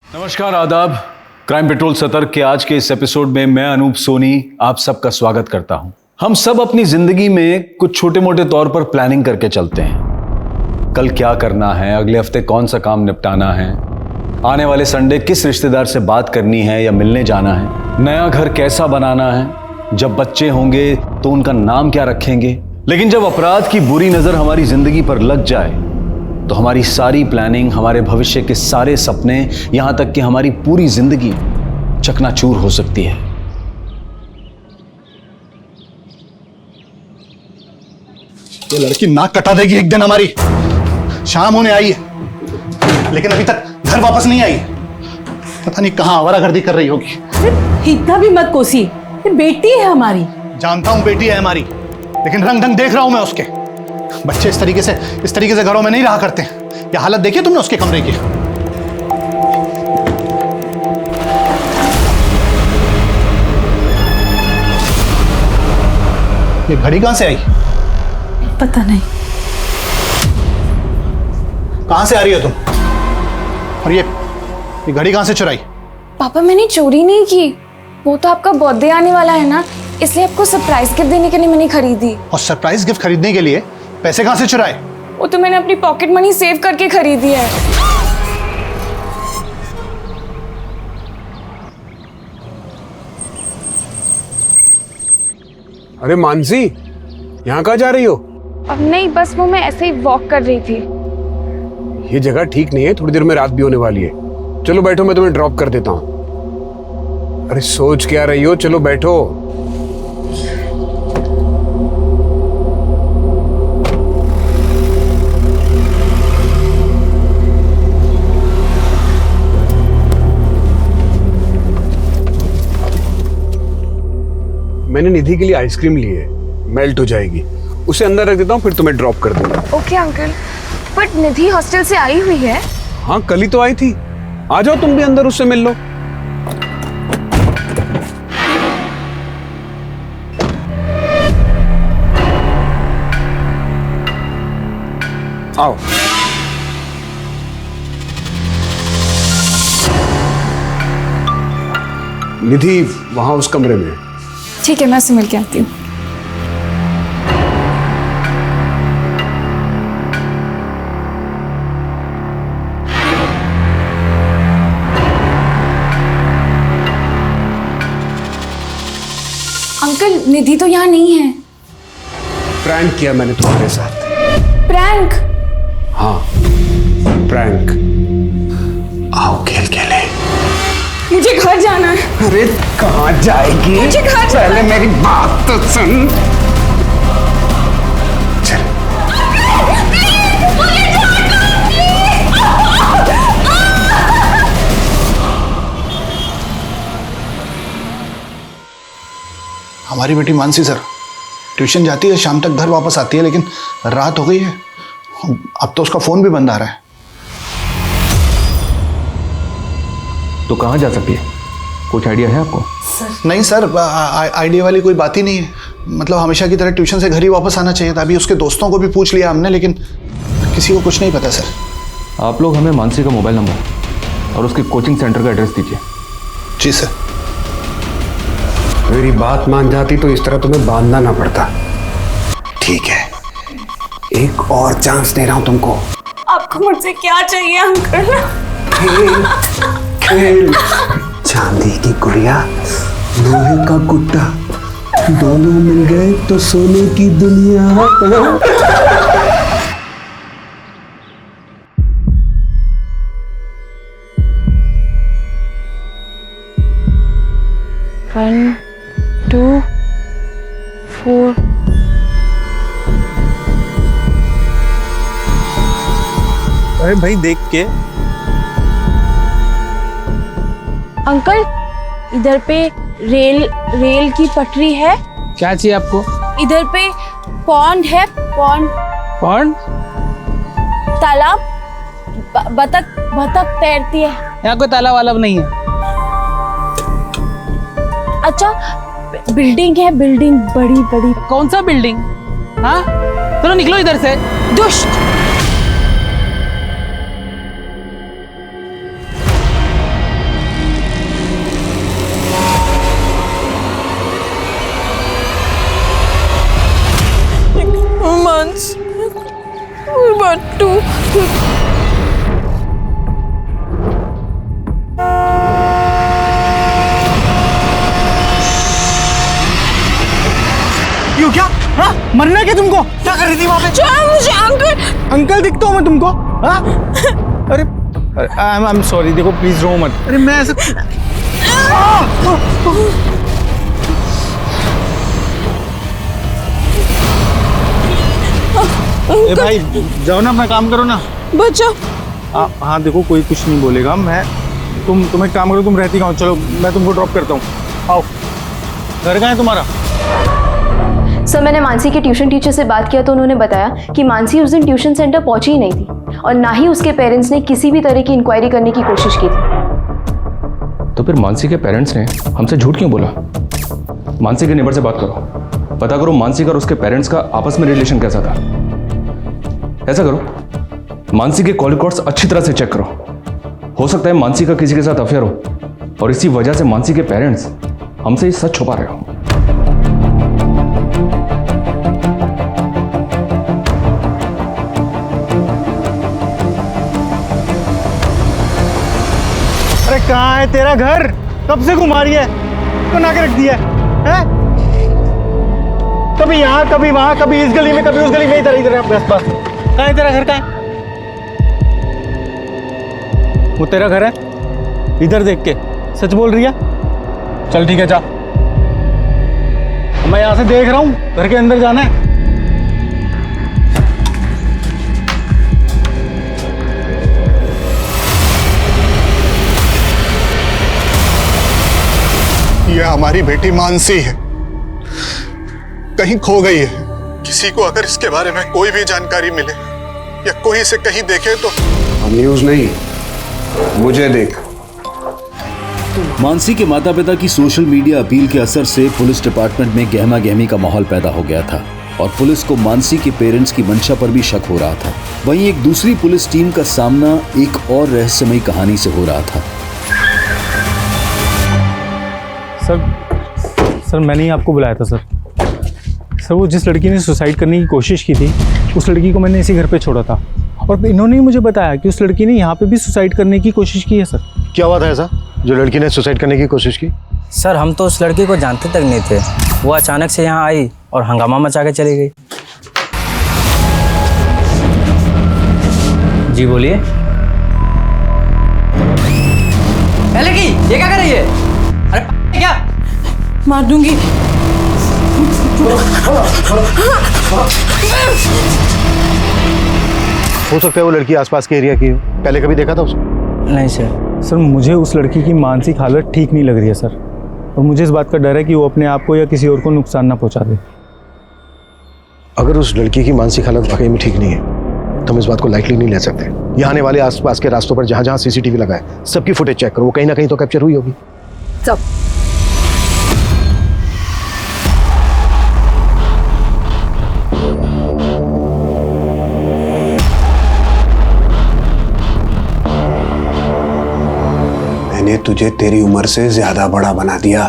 नमस्कार, आदाब। Crime petrol सतर्क के आज के इस एपिसोड में मैं अनूप सोनी आप सबका स्वागत करता हूं। हम सब अपनी जिंदगी में कुछ छोटे मोटे तौर पर प्लानिंग करके चलते हैं। कल क्या करना है, अगले हफ्ते कौन सा काम निपटाना है, आने वाले संडे किस रिश्तेदार से बात करनी है या मिलने जाना है, नया घर कैसा बनाना है, जब बच्चे होंगे तो उनका नाम क्या रखेंगे। लेकिन जब अपराध की बुरी नजर हमारी जिंदगी पर लग जाए तो हमारी सारी प्लानिंग, हमारे भविष्य के सारे सपने, यहां तक कि हमारी पूरी जिंदगी चकनाचूर हो सकती है। ये लड़की नाक कटा देगी एक दिन हमारी। शाम होने आई है लेकिन अभी तक घर वापस नहीं आई। पता नहीं कहां आवारागर्दी कर रही होगी। इतना भी मत कोसी, ये बेटी है हमारी। जानता हूं बेटी है हमारी, लेकिन रंग ढंग देख रहा हूं मैं उसके। बच्चे इस तरीके से घरों में नहीं रहा करते। ये हालत देखी तुमने उसके कमरे की? ये घड़ी कहां से आई? पता नहीं। कहां से आ रही हो तुम? और ये घड़ी कहां से चुराई? पापा, मैंने चोरी नहीं की। वो तो आपका बर्थडे आने वाला है ना, इसलिए आपको सरप्राइज गिफ्ट देने के लिए मैंने खरीदी। और सरप्राइज गिफ्ट खरीदने के लिए पैसे कहां से चुराए? वो तो मैंने अपनी पॉकेट मनी सेव करके खरीदी है। अरे मानसी, यहाँ कहाँ जा रही हो? अब नहीं, बस वो मैं ऐसे ही वॉक कर रही थी। ये जगह ठीक नहीं है, थोड़ी देर में रात भी होने वाली है। चलो बैठो, मैं तुम्हें ड्रॉप कर देता हूँ। अरे सोच क्या रही हो, चलो बैठो। मैंने निधि के लिए आइसक्रीम ली है, मेल्ट हो जाएगी। उसे अंदर रख देता हूँ, फिर तुम्हें ड्रॉप कर दूंगा। Okay uncle, but Nidhi hostel से आई हुई है। हाँ, कल ही तो आई थी। आ जाओ तुम भी अंदर, उससे मिल लो। आओ। निधि वहां उस कमरे में। ठीक है, मैं उससे मिल के आती हूँ। अंकल, निधि तो यहाँ नहीं है। प्रैंक किया मैंने तुम्हारे साथ। प्रैंक? हाँ, प्रैंक। आओ खेल खेले। मुझे घर जाना है। अरे कहाँ जाएगी? मुझे घर जाना है। पहले मेरी बात तो सुन। चल। हमारी बेटी मानसी सर ट्यूशन जाती है, शाम तक घर वापस आती है, लेकिन रात हो गई है। अब तो उसका फोन भी बंद आ रहा है। तो कहाँ जा सकती है? कुछ आइडिया है आपको? नहीं सर, आइडिया वाली कोई बात ही नहीं है। मतलब हमेशा की तरह ट्यूशन से घर ही वापस आना चाहिए था। अभी उसके दोस्तों को भी पूछ लिया हमने, लेकिन किसी को कुछ नहीं पता सर। आप लोग हमें मानसी का मोबाइल नंबर और उसके कोचिंग सेंटर का एड्रेस दीजिए। जी सर। मेरी बात मान जाती तो इस तरह तुम्हें बांधना ना पड़ता। ठीक है, एक और चांस दे रहा हूं तुमको। आपको मुझसे क्या चाहिए अंकल? खेल। चांदी की गुड़िया, लोहे का गुड्डा, दोनों मिल गए तो सोने की दुनिया। One, 2, 4। अरे भाई देख के। अंकल, इधर पे रेल की पटरी है। क्या चाहिए आपको? इधर पे पॉन्ड है, पॉन्ड। कौन? तालाब, बतख तैरती है। यहाँ कोई तालाब वालाब नहीं है। अच्छा, बिल्डिंग है, बिल्डिंग बड़ी बड़ी। कौन सा बिल्डिंग? हाँ, चलो निकलो इधर से। दुष्ट। मरना क्या तुमको? क्या कर रही थी वहां पे? मुझे अंकल अंकल दिखता हूँ मैं तुमको? हाँ? अरे आई एम सॉरी, देखो प्लीज रो मत। अरे मैं ऐसा ए भाई जाओ ना, अपना काम करो ना। बचाओ। हाँ देखो कोई कुछ नहीं बोलेगा। मैं तुम एक काम करो, तुम रहती कहाँ हो? चलो मैं तुमको ड्रॉप करता हूँ, आओ। घर कहाँ है तुम्हारा? सर मैंने मानसी के ट्यूशन टीचर से बात किया तो उन्होंने बताया कि मानसी उस दिन ट्यूशन सेंटर पहुंची ही नहीं थी और ना ही उसके पेरेंट्स ने किसी भी तरह की इंक्वायरी करने की कोशिश की थी। तो फिर मानसी के पेरेंट्स ने हमसे झूठ क्यों बोला? मानसी के नेबर से बात करो, पता करो मानसी का और उसके पेरेंट्स का आपस में रिलेशन कैसा था। ऐसा करो, मानसी के कॉल रिकॉर्ड्स अच्छी तरह से चेक करो। हो सकता है मानसी का किसी के साथ अफेयर हो और इसी वजह से मानसी के पेरेंट्स हमसे ये सच छुपा रहे हो। अरे कहाँ है तेरा घर? कब से घुमा रही है? बना के रख दिया है? कभी यहाँ कभी वहां, कभी इस गली में कभी उस गली में, इधर बस बस। कहाँ है तेरा घर? कहाँ है वो? तेरा घर है इधर देख के सच बोल रही है? चल ठीक है जा, मैं यहाँ से देख रहा हूँ, घर के अंदर जाना है। ये हमारी बेटी मानसी है, कहीं खो गई है। किसी को अगर इसके बारे में कोई भी जानकारी मिले या कोई इसे कहीं देखे तो न्यूज नहीं, मुझे देख। मानसी के माता पिता की सोशल मीडिया अपील के असर से पुलिस डिपार्टमेंट में गहमा गहमी का माहौल पैदा हो गया था और पुलिस को मानसी के पेरेंट्स की मंशा पर भी शक हो रहा था। वहीं एक दूसरी पुलिस टीम का सामना एक और रहस्यमयी कहानी से हो रहा था। सर मैंने ही आपको बुलाया था सर। वो जिस लड़की ने सुसाइड करने की कोशिश की थी उस लड़की को मैंने इसी घर पे छोड़ा था और इन्होंने ही मुझे बताया कि उस लड़की ने यहाँ पे भी सुसाइड करने की कोशिश की है। सर क्या हुआ था ऐसा जो लड़की ने सुसाइड करने की कोशिश की? सर हम तो उस लड़की को जानते तक नहीं थे, वो अचानक से यहाँ आई और हंगामा मचा के चली गई। जी बोलिए। लड़की ये क्या कर रही है? अरे क्या मार दूंगी। हो सकता है वो लड़की आसपास के एरिया की हो। पहले कभी देखा था उसे? नहीं सर। मुझे उस लड़की की मानसिक हालत ठीक नहीं लग रही है सर, और मुझे इस बात का डर है कि वो अपने आप को या किसी और को नुकसान ना पहुंचा दे। अगर उस लड़की की मानसिक हालत वाकई में ठीक नहीं है तो हम इस बात को लाइटली नहीं ले सकते। यहाँ आने वाले आसपास के रास्तों पर जहाँ जहाँ सीसीटीवी लगा है सबकी फुटेज चेक करो, वो कहीं ना कहीं तो कैप्चर हुई होगी। सब मैंने तुझे तेरी उम्र से ज्यादा बड़ा बना दिया।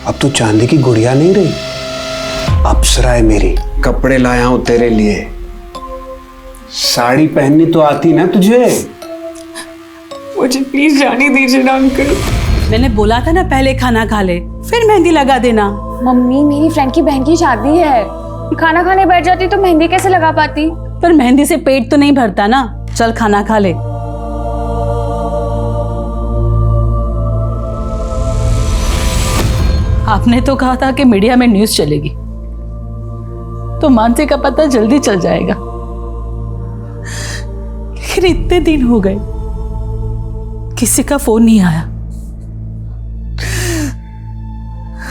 अब तू चांदी की गुड़िया नहीं रही, अप्सरा है मेरी। कपड़े लाया हूं तेरे लिए, साड़ी पहननी तो आती ना तुझे? मुझे प्लीज जाने दीजिए ना अंकल। मैंने बोला था ना पहले खाना खा ले फिर मेहंदी लगा देना। मम्मी मेरी फ्रेंड की बहन की शादी है, खाना खाने बैठ जाती तो मेहंदी कैसे लगा पाती? पर मेहंदी से पेट तो नहीं भरता ना। चल खाना खा ले। आपने तो कहा था कि मीडिया में न्यूज़ चलेगी तो मानसी का पता जल्दी चल जाएगा, लेकिन इतने दिन हो गए किसी का फोन नहीं आया।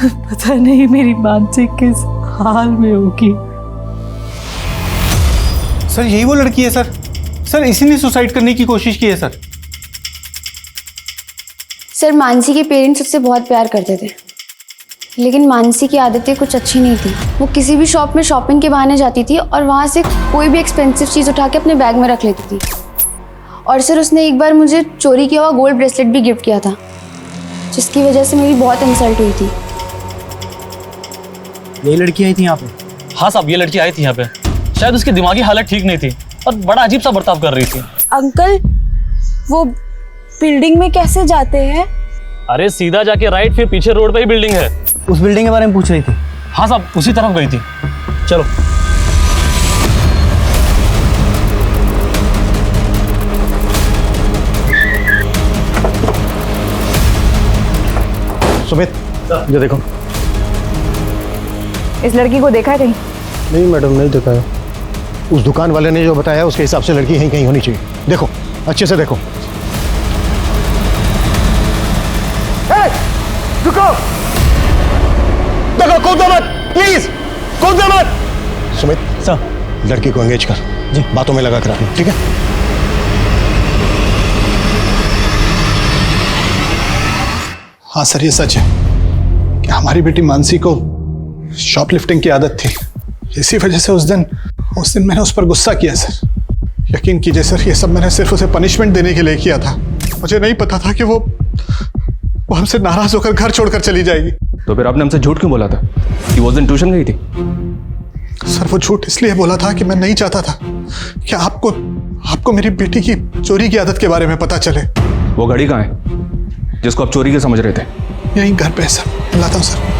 पता नहीं मेरी मानसी किस हाल में होगी। सर यही वो लड़की है सर। सर इसी ने सुसाइड करने की कोशिश की है सर। सर मानसी के पेरेंट्स उससे बहुत प्यार करते थे, लेकिन मानसी की आदतें कुछ अच्छी नहीं थी। वो किसी भी शॉप में शॉपिंग के बहाने जाती थी और वहाँ से कोई भी एक्सपेंसिव चीज़ उठा के अपने बैग में रख लेती थी। और सर उसने एक बार मुझे चोरी किया हुआ गोल्ड ब्रेसलेट भी गिफ्ट किया था, जिसकी वजह से मेरी बहुत इंसल्ट हुई थी। यही लड़की आई थी यहाँ पे? हाँ साहब ये लड़की आई थी यहाँ पे। शायद उसकी दिमागी हालत ठीक नहीं थी और बड़ा अजीब सा बर्ताव कर रही थी। अंकल वो बिल्डिंग में कैसे जाते हैं? अरे सीधा जाके राइट, फिर पीछे रोड पे ही बिल्डिंग है। उस बिल्डिंग के बारे में पूछ रही थी? हाँ साहब उसी तरफ गई थी। चलो। सुमित, ये देखो। इस लड़की को देखा है कहीं? नहीं मैडम, नहीं देखा है। उस दुकान वाले ने जो बताया उसके हिसाब से लड़की यहीं कहीं होनी चाहिए। देखो, अच्छे से देखो। रुको, देखो, कूदो मत, प्लीज कूदो मत। सुमित सर, लड़की को एंगेज कर जी, बातों में लगा कर रखना, ठीक है? हाँ सर, ये सच है कि हमारी बेटी मानसी को शॉपलिफ्टिंग की आदत थी। इसी वजह से उस दिन मैंने उस पर गुस्सा किया सर। यकीन कीजिए सर, ये सब मैंने सिर्फ उसे पनिशमेंट देने के लिए किया था। मुझे नहीं पता था कि वो हमसे नाराज होकर घर छोड़कर चली जाएगी। तो फिर आपने हमसे झूठ क्यों बोला था कि वो उस दिन ट्यूशन गई थी? सर, वो झूठ इसलिए बोला था कि मैं नहीं चाहता था कि आपको मेरी बेटी की चोरी की आदत के बारे में पता चले। वो घड़ी कहाँ है जिसको आप चोरी के समझ रहे थे? यहीं घर पे है सर, लाता हूँ सर।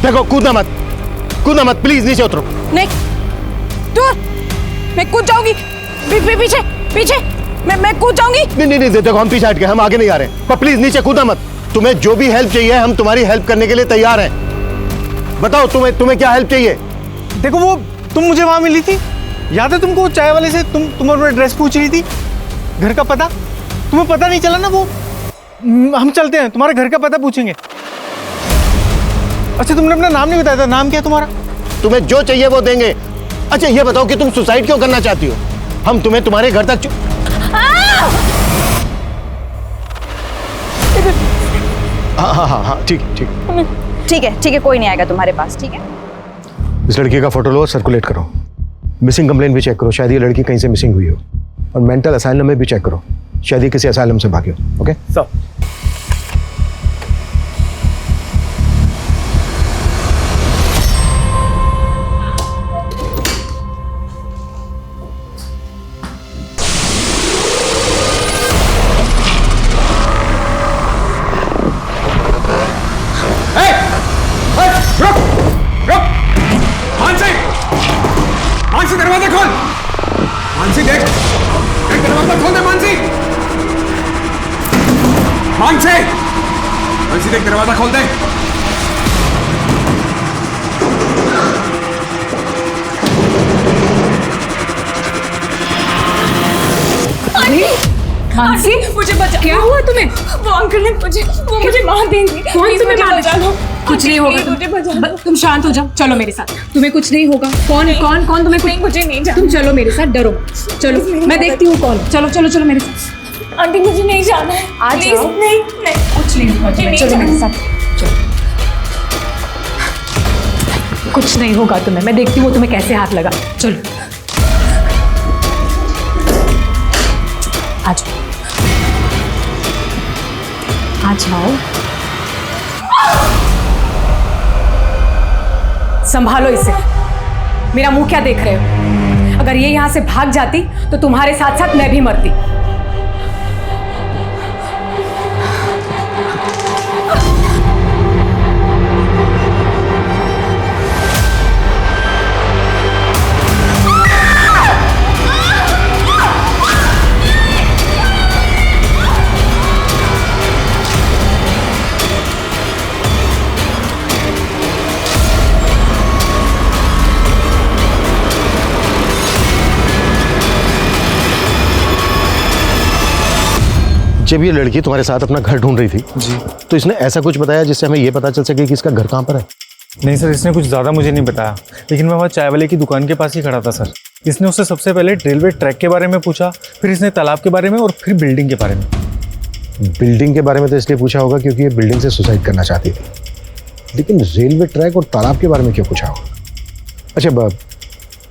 देखो, कूदना मत प्लीज, नीचे उतरो। नहीं, दूर, मैं कूद जाऊंगी। पीछे मैं कूद जाऊंगी। नहीं, देखो, हम पीछे हट गए, हम आगे नहीं आ रहे, पर प्लीज नीचे कूदना मत। तुम्हें जो भी हेल्प चाहिए हम तुम्हारी हेल्प करने के लिए तैयार हैं। बताओ तुम्हें क्या हेल्प चाहिए? देखो, वो तुम मुझे वहां मिली थी, याद है तुमको? चाय वाले से तुम अपना एड्रेस पूछ रही थी, घर का पता। तुम्हें पता नहीं चला ना? वो हम चलते हैं, तुम्हारे घर का पता पूछेंगे। अच्छा, तुमने अपना नाम नहीं बताया था, नाम क्या है तुम्हारा? तुम्हें जो चाहिए वो देंगे। अच्छा, ये बताओ कि तुम सुसाइड क्यों करना चाहती हो? हम तुम्हें तुम्हारे घर तक हाँ, ठीक है, कोई नहीं आएगा तुम्हारे पास, ठीक है? इस लड़की का फोटो लो और सर्कुलेट करो। मिसिंग कंप्लेंट भी चेक करो, शायद ये लड़की कहीं से मिसिंग हुई हो। और मेंटल असाइलम में भी चेक करो, शायद ये किसी असाइलम से भागी हो। Okay sir. मानसी, दरवाजा खोल। मानसी, देख, दरवाजा खोल दे। मानसी, देख, दरवाजा खोल दे। मानसी, मुझे बचा। क्या हुआ तुम्हें? वो अंकल ने मुझे मार देंगे। कौन तुम्हें मार देगा? कुछ नहीं होगा, तुम शांत हो जाओ। चलो मेरे साथ, तुम्हें कुछ नहीं होगा। कौन तुम्हें? मुझे नहीं जाना। तुम चलो मेरे साथ, डरो। चलो, मैं देखती हूँ कौन। चलो मेरे साथ। आंटी, मुझे नहीं जाना है। आज नहीं, कुछ नहीं होगा। चलो मेरे साथ, कुछ नहीं होगा तुम्हें। मैं देखती हूँ तुम्हें कैसे हाथ लगा। चलो, आ जाओ। संभालो इसे। मेरा मुंह क्या देख रहे हो? अगर ये यहां से भाग जाती तो तुम्हारे साथ साथ मैं भी मरती। जब ये लड़की तुम्हारे साथ अपना घर ढूंढ रही थी जी, तो इसने ऐसा कुछ बताया जिससे हमें ये पता चल सके कि इसका घर कहाँ पर है? नहीं सर, इसने कुछ ज़्यादा मुझे नहीं बताया, लेकिन मैं वहाँ चाय वाले की दुकान के पास ही खड़ा था सर। इसने उससे सबसे पहले रेलवे ट्रैक के बारे में पूछा, फिर इसने तालाब के बारे में और फिर बिल्डिंग के बारे में। बिल्डिंग के बारे में तो इसलिए पूछा होगा क्योंकि ये बिल्डिंग से सुसाइड करना चाहती थी, लेकिन रेलवे ट्रैक और तालाब के बारे में क्यों पूछा होगा? अच्छा,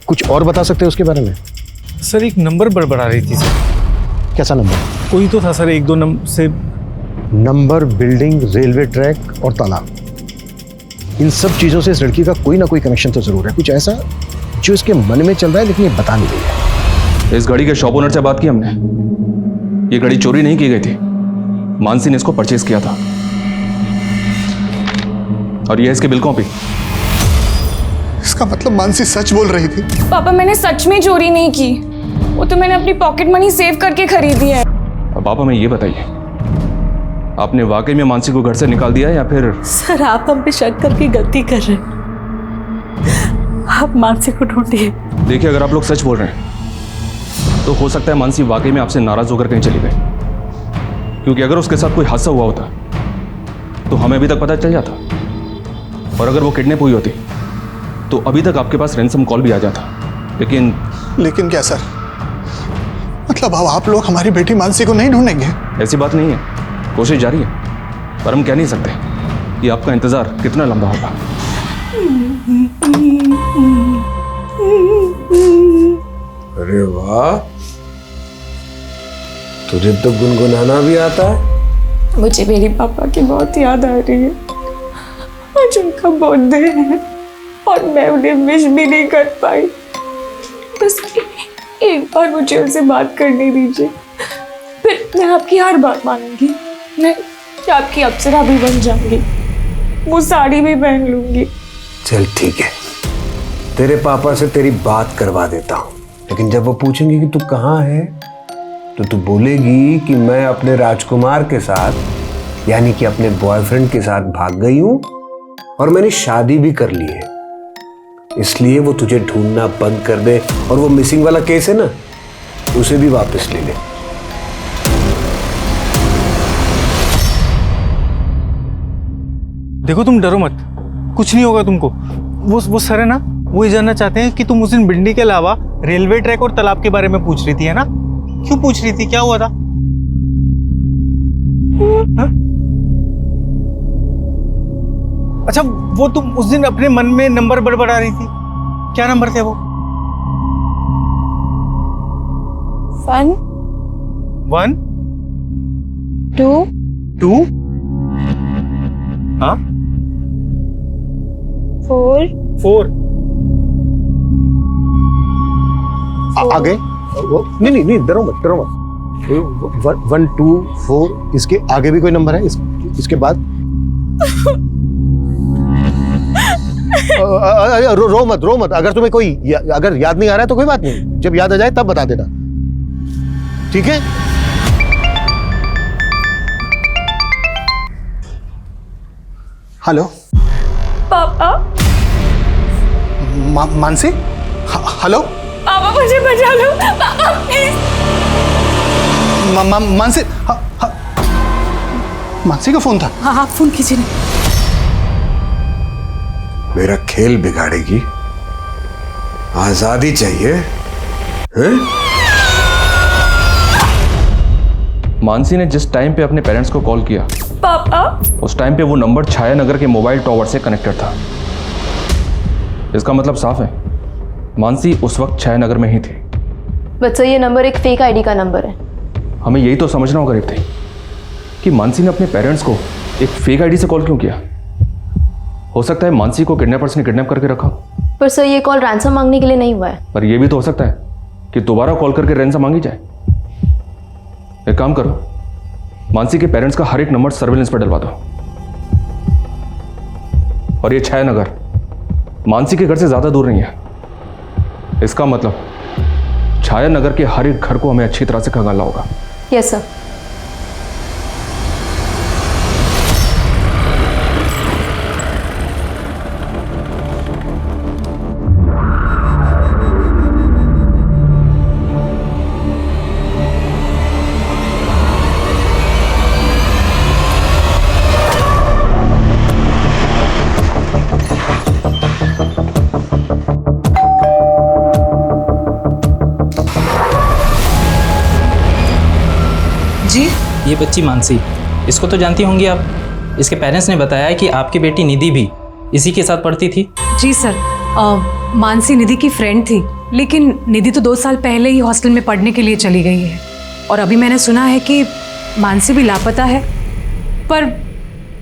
कुछ और बता सकते हो उसके बारे में? सर, एक नंबर बड़बड़ा रही थी सर। कैसा नंबर? कोई तो था सर, 1-2 नंबर से। नंबर, बिल्डिंग, रेलवे ट्रैक और तालाब, इन सब चीज़ों से इस लड़की का कोई ना कोई कनेक्शन तो जरूर है। कुछ ऐसा जो इसके मन में चल रहा है लेकिन ये बता नहीं रही है। इस घड़ी के शॉप ओनर से बात की हमने। ये घड़ी चोरी नहीं की गई थी, मानसी ने इसको परचेज किया था। और ये इसकी बिल कॉपी। इसका मतलब मानसी सच बोल रही थी। पापा मैंने सच में चोरी नहीं की, वो तो मैंने अपनी पॉकेट मनी सेव करके खरीदी है। अब आप हमें ये बताइए, आपने वाकई में मानसी को घर से निकाल दिया या फिर? सर आप हम पे शक करके गलती कर रहे हैं, आप मानसी को ढूंढिए। देखिए, अगर आप लोग सच बोल रहे हैं तो हो सकता है मानसी वाकई में आपसे नाराज होकर कहीं चली गई, क्योंकि अगर उसके साथ कोई हादसा हुआ होता तो हमें अभी तक पता चल जाता, और अगर वो किडनैप हुई होती तो अभी तक आपके पास रैंसम कॉल भी आ जाता। लेकिन क्या सर? मतलब अब आप लोग हमारी बेटी मानसी को नहीं ढूंढेंगे? ऐसी बात नहीं है, कोशिश जारी है, पर हम कह नहीं सकते कि आपका इंतजार कितना लंबा होगा। अरे वाह, तुझे तो गुनगुनाना भी आता है। मुझे मेरे पापा की बहुत याद आ रही है। आज उनका बर्थडे है और मैं उन्हें विश भी नहीं कर पाई। बस एक बार मुझे उनसे बात करने दीजिए, फिर मैं आपकी हर बात मानूंगी। मैं आपकी अप्सरा भी बन जाऊंगी, वो साड़ी भी पहन लूंगी। चल ठीक है, तेरे पापा से तेरी बात करवा देता हूँ, लेकिन जब वो पूछेंगे कि तू कहाँ है तो तू बोलेगी कि मैं अपने राजकुमार के साथ, यानी कि अपने बॉयफ्रेंड के साथ भाग गई हूँ और मैंने शादी भी कर ली है, इसलिए वो तुझे ढूंढना बंद कर दे और वो मिसिंग वाला केस है ना, उसे भी वापस ले ले। देखो तुम डरो मत, कुछ नहीं होगा तुमको। वो सर है ना, वो ये जानना चाहते हैं कि तुम उस दिन भिंडी के अलावा रेलवे ट्रैक और तालाब के बारे में पूछ रही थी, है ना? क्यों पूछ रही थी, क्या हुआ था? हा? अच्छा, वो तुम उस दिन अपने मन में नंबर बड़बड़ा रही थी, क्या नंबर थे वो? 1 1 2 2 हाँ 4 4 आगे नहीं डरो मत 1 2 4, इसके आगे भी कोई नंबर है? इसके बाद रो मत। अगर तुम्हें कोई अगर याद नहीं आ रहा है तो कोई बात नहीं, जब याद आ जाए तब बता देना, ठीक है? हेलो पापा। मानसी? हेलो पापा मुझे बचा लो पापा प्लीज। मानसी? मानसी का फोन था? हाँ फोन कीजिए। मेरा खेल बिगाड़ेगी, आजादी चाहिए हैं? मानसी ने जिस टाइम पे अपने पेरेंट्स को कॉल किया पापा, उस टाइम पे वो नंबर छाया नगर के मोबाइल टॉवर से कनेक्टेड था। इसका मतलब साफ है, मानसी उस वक्त छाया नगर में ही थी। बच्चा, ये नंबर एक फेक आईडी का नंबर है। हमें यही तो समझना होगा रीप्ति कि मानसी ने अपने पेरेंट्स को एक फेक आईडी से कॉल क्यों किया। हो सकता है मानसी को किडनैपर्स ने किडनैप करके रखा, पर सर ये कॉल रैंसम मांगने के लिए नहीं हुआ है। पर यह भी तो हो सकता है कि दोबारा कॉल करके रैंसम मांगी जाए। एक काम करो, मानसी के पेरेंट्स का हर एक नंबर सर्विलेंस पर डलवा दो, और ये छाया नगर मानसी के घर से ज्यादा दूर नहीं है। इसका मतलब छाया नगर के हर एक घर को हमें अच्छी तरह से खंगालना होगा। Yes sir. ये बच्ची मानसी, इसको तो जानती होंगी आप। इसके पेरेंट्स ने बताया है कि आपकी बेटी निधि भी इसी के साथ पढ़ती थी। जी सर, मानसी निधि की फ्रेंड थी, लेकिन निधि तो 2 साल पहले ही हॉस्टल में पढ़ने के लिए चली गई है, और अभी मैंने सुना है कि मानसी भी लापता है। पर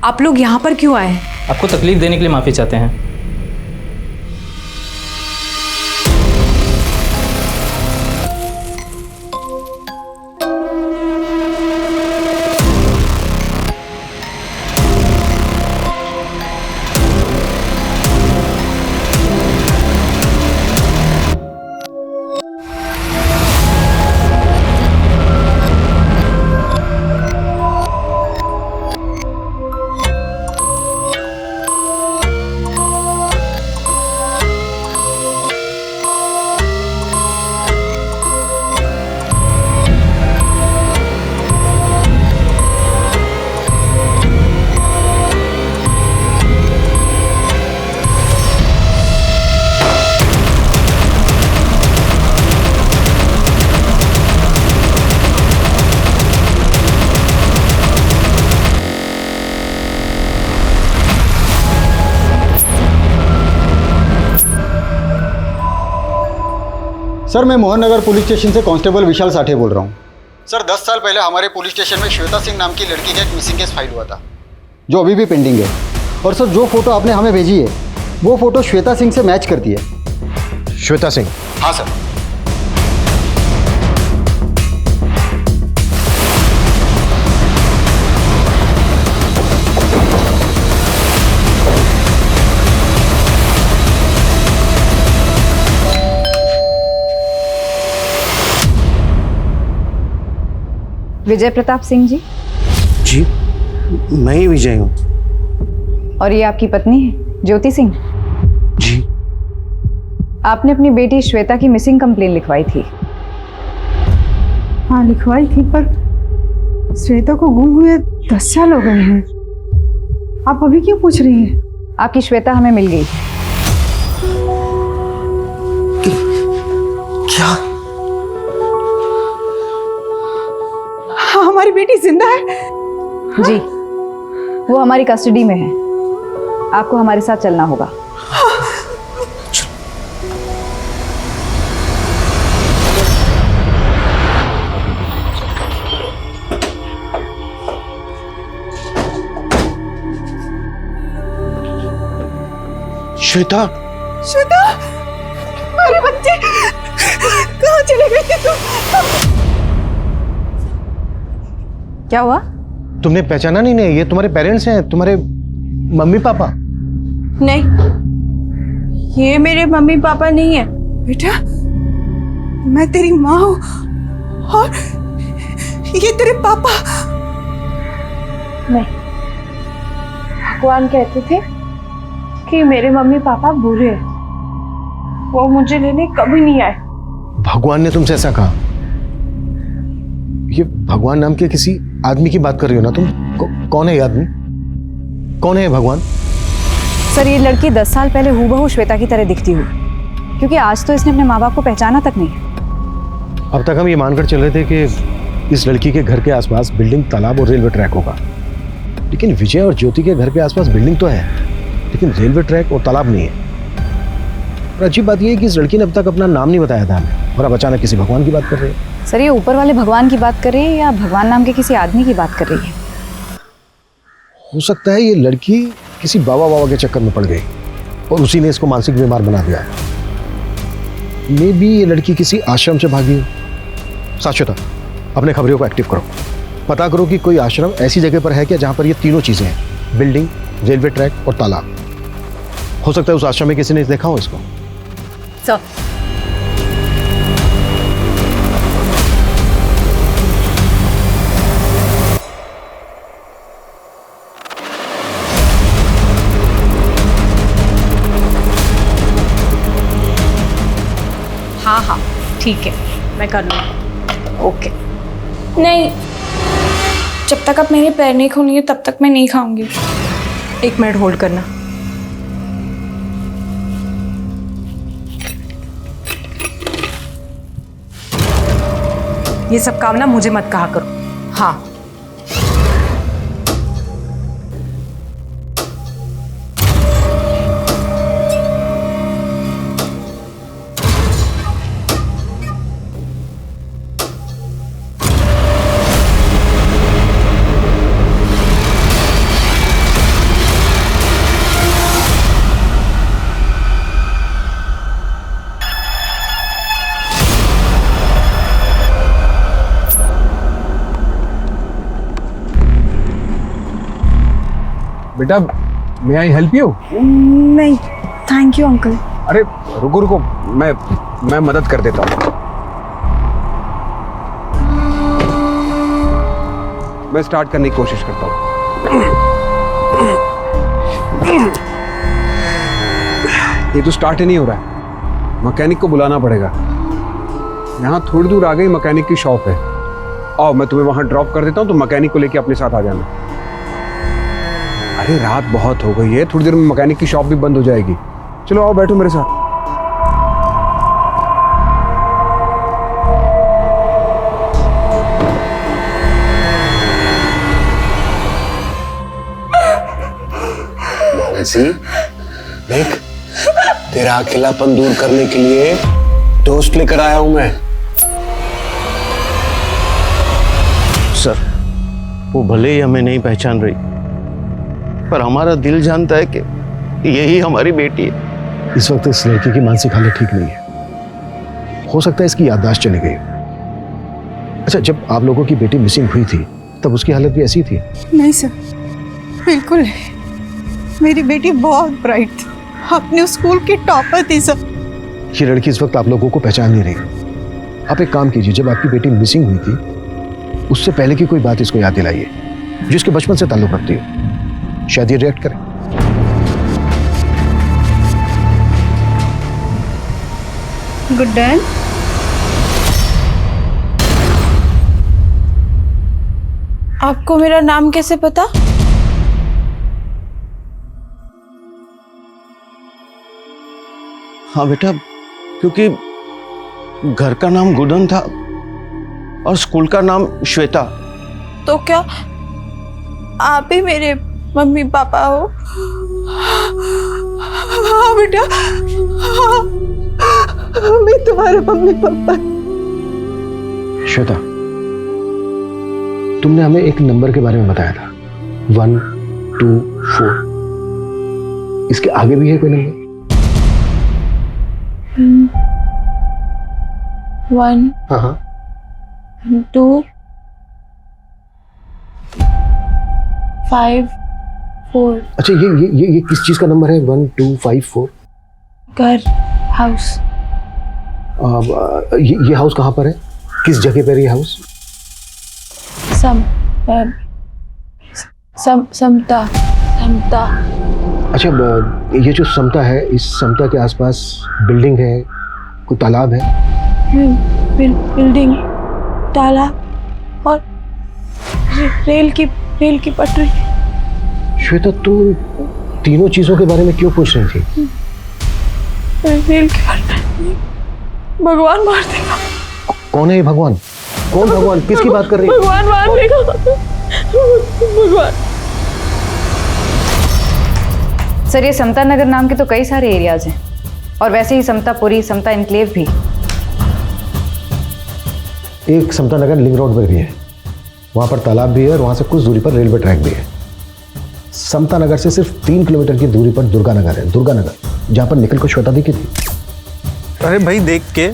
आप लोग यहाँ पर क्यों आए हैं? आपको तकलीफ देने के लिए माफ़ी चाहते हैं। सर मैं मोहन नगर पुलिस स्टेशन से कांस्टेबल विशाल साठे बोल रहा हूँ। सर 10 साल पहले हमारे पुलिस स्टेशन में श्वेता सिंह नाम की लड़की का एक मिसिंग केस फाइल हुआ था, जो अभी भी पेंडिंग है। और सर जो फोटो आपने हमें भेजी है वो फोटो श्वेता सिंह से मैच करती है। श्वेता सिंह? हाँ सर। विजय प्रताप सिंह जी? जी मैं ही विजय हूँ। और ये आपकी पत्नी है ज्योति सिंह? जी। आपने अपनी बेटी श्वेता की मिसिंग कंप्लेन लिखवाई थी। हाँ लिखवाई थी, पर श्वेता को गुम हुए 10 साल हो गए हैं। आप अभी क्यों पूछ रही हैं? आपकी श्वेता हमें मिल गई। क्या? हमारी बेटी जिंदा है? जी, वो हमारी कस्टडी में है। आपको हमारे साथ चलना होगा। श्वेता? श्वेता, हमारे बच्चे कहाँ चले गए तुम? क्या हुआ? तुमने पहचाना नहीं? नहीं, ये तुम्हारे पेरेंट्स हैं, तुम्हारे मम्मी पापा? नहीं, ये मेरे मम्मी पापा नहीं है बेटा। मैं तेरी माँ हूँ और ये तेरे पापा। नहीं, भगवान कहते थे कि मेरे मम्मी पापा बुरे हैं, वो मुझे लेने कभी नहीं आए। भगवान ने तुमसे ऐसा कहा? ये भगवान नाम के किसी आदमी की बात कर रही हो ना तुम? कौन है ये आदमी? कौन है भगवान? सर ये लड़की 10 साल पहले हूबहू श्वेता की तरह दिखती हुई, क्योंकि आज तो इसने अपने माँ बाप को पहचाना तक नहीं। अब तक हम ये मानकर चल रहे थे कि इस लड़की के घर के आसपास बिल्डिंग, तालाब और रेलवे ट्रैक होगा, लेकिन विजय और ज्योति के घर के आसपास बिल्डिंग तो है, लेकिन रेलवे ट्रैक और तालाब नहीं है। और अजीब बात यह है कि इस लड़की ने अब तक अपना नाम नहीं बताया था हमें, और अब अचानक किसी भगवान की बात कर रही है। सर ये ऊपर वाले भगवान की बात कर रही है या भगवान नाम के किसी आदमी की बात कर रही है? हो सकता है ये लड़की किसी बाबा के चक्कर में पड़ गई और उसी ने इसको मानसिक बीमार बना दिया है। मे बी ये लड़की किसी आश्रम से भागी हो। साक्षता, अपने खबरियों को एक्टिव करो, पता करो कि कोई आश्रम ऐसी जगह पर है क्या जहां पर ये तीनों चीजें हैं, बिल्डिंग, रेलवे ट्रैक और तालाब। हो सकता है उस आश्रम में किसी ने देखा हो इसको। सर हाँ हाँ ठीक है, मैं कर लूँगी। ओके। नहीं, जब तक आप मेरे पैर नहीं खोलेंगे तब तक मैं नहीं खाऊंगी। 1 मिनट होल्ड करना। ये सब काम ना मुझे मत कहा करो। हाँ बेटा, मे आई हेल्प यू? नहीं, थैंक यू अंकल। अरे रुको रुको, मैं मदद कर देता हूँ। मैं स्टार्ट करने की कोशिश करता हूँ। ये तो स्टार्ट ही नहीं हो रहा है, मैकेनिक को बुलाना पड़ेगा। यहाँ थोड़ी दूर आगे मैकेनिक की शॉप है। आओ मैं तुम्हें वहाँ ड्रॉप कर देता हूँ, तो मैकेनिक को लेके अपने साथ आ जाना। अरे रात बहुत हो गई है, थोड़ी देर में मैकेनिक की शॉप भी बंद हो जाएगी। चलो आओ बैठो मेरे साथ। देख, तेरा अकेलापन दूर करने के लिए दोस्त लेकर आया हूं मैं। सर, वो भले ही हमें नहीं पहचान रही, पर हमारा दिल जानता है कि यही हमारी बेटी है। इस वक्त इस लड़की की मानसिक हालत ठीक नहीं है, हो सकता है इसकी याददाश्त चली गई। अच्छा, जब आप लोगों की बेटी मिसिंग हुई थी तब उसकी हालत भी ऐसी थी? नहीं सर, बिल्कुल नहीं। मेरी बेटी बहुत ब्राइट थी, अपने स्कूल की टॉपर थी सर। ये लड़की इस वक्त आप लोगों को पहचान नहीं रही। आप एक काम कीजिए, जब आपकी बेटी मिसिंग हुई थी उससे पहले की कोई बात इसको याद दिलाइए जिसके बचपन से ताल्लुक रखती हो, शायद ये रिएक्ट करे। Good dad. आपको मेरा नाम कैसे पता? हाँ बेटा, क्योंकि घर का नाम गुडन था और स्कूल का नाम श्वेता। तो क्या आप ही मेरे मम्मी पापा हो? हाँ बेटा, हाँ, मैं तुम्हारे मम्मी पापा। श्वेता, तुमने हमें एक नंबर के बारे में बताया था, 1 2 4। इसके आगे भी है कोई नंबर? 1 हाँ 2 5 4। अच्छा, ये किस चीज का नंबर है? 1 2 5 4? घर, हाउस। ये हाउस कहाँ पर है? किस जगह पर है ये हाउस? समता। अच्छा, ये जो समता है, इस समता के आसपास बिल्डिंग है, कोई तालाब है? बिल्डिंग, तालाब और रेल की पटरी। श्वेता, तुम तीनों चीजों के बारे में क्यों पूछ रही थी? रेल की पटरी, भगवान मार देगा। कौन है ये भगवान? कौन भगवान? किसकी बात कर रही है? भगवान मार देगा, भगवान। सर, ये समता नगर नाम के तो कई सारे एरियाज हैं, और वैसे ही समतापुरी, समता इनक्लेव भी। एक समता नगर लिंक रोड पर भी है, वहां पर तालाब भी है और वहां से कुछ दूरी पर रेलवे ट्रैक भी है। समता नगर से सिर्फ 3 किलोमीटर की दूरी पर दुर्गा नगर है, दुर्गा नगर, जहां पर निखिल को श्वेता दिखी थी। अरे भाई, देख के।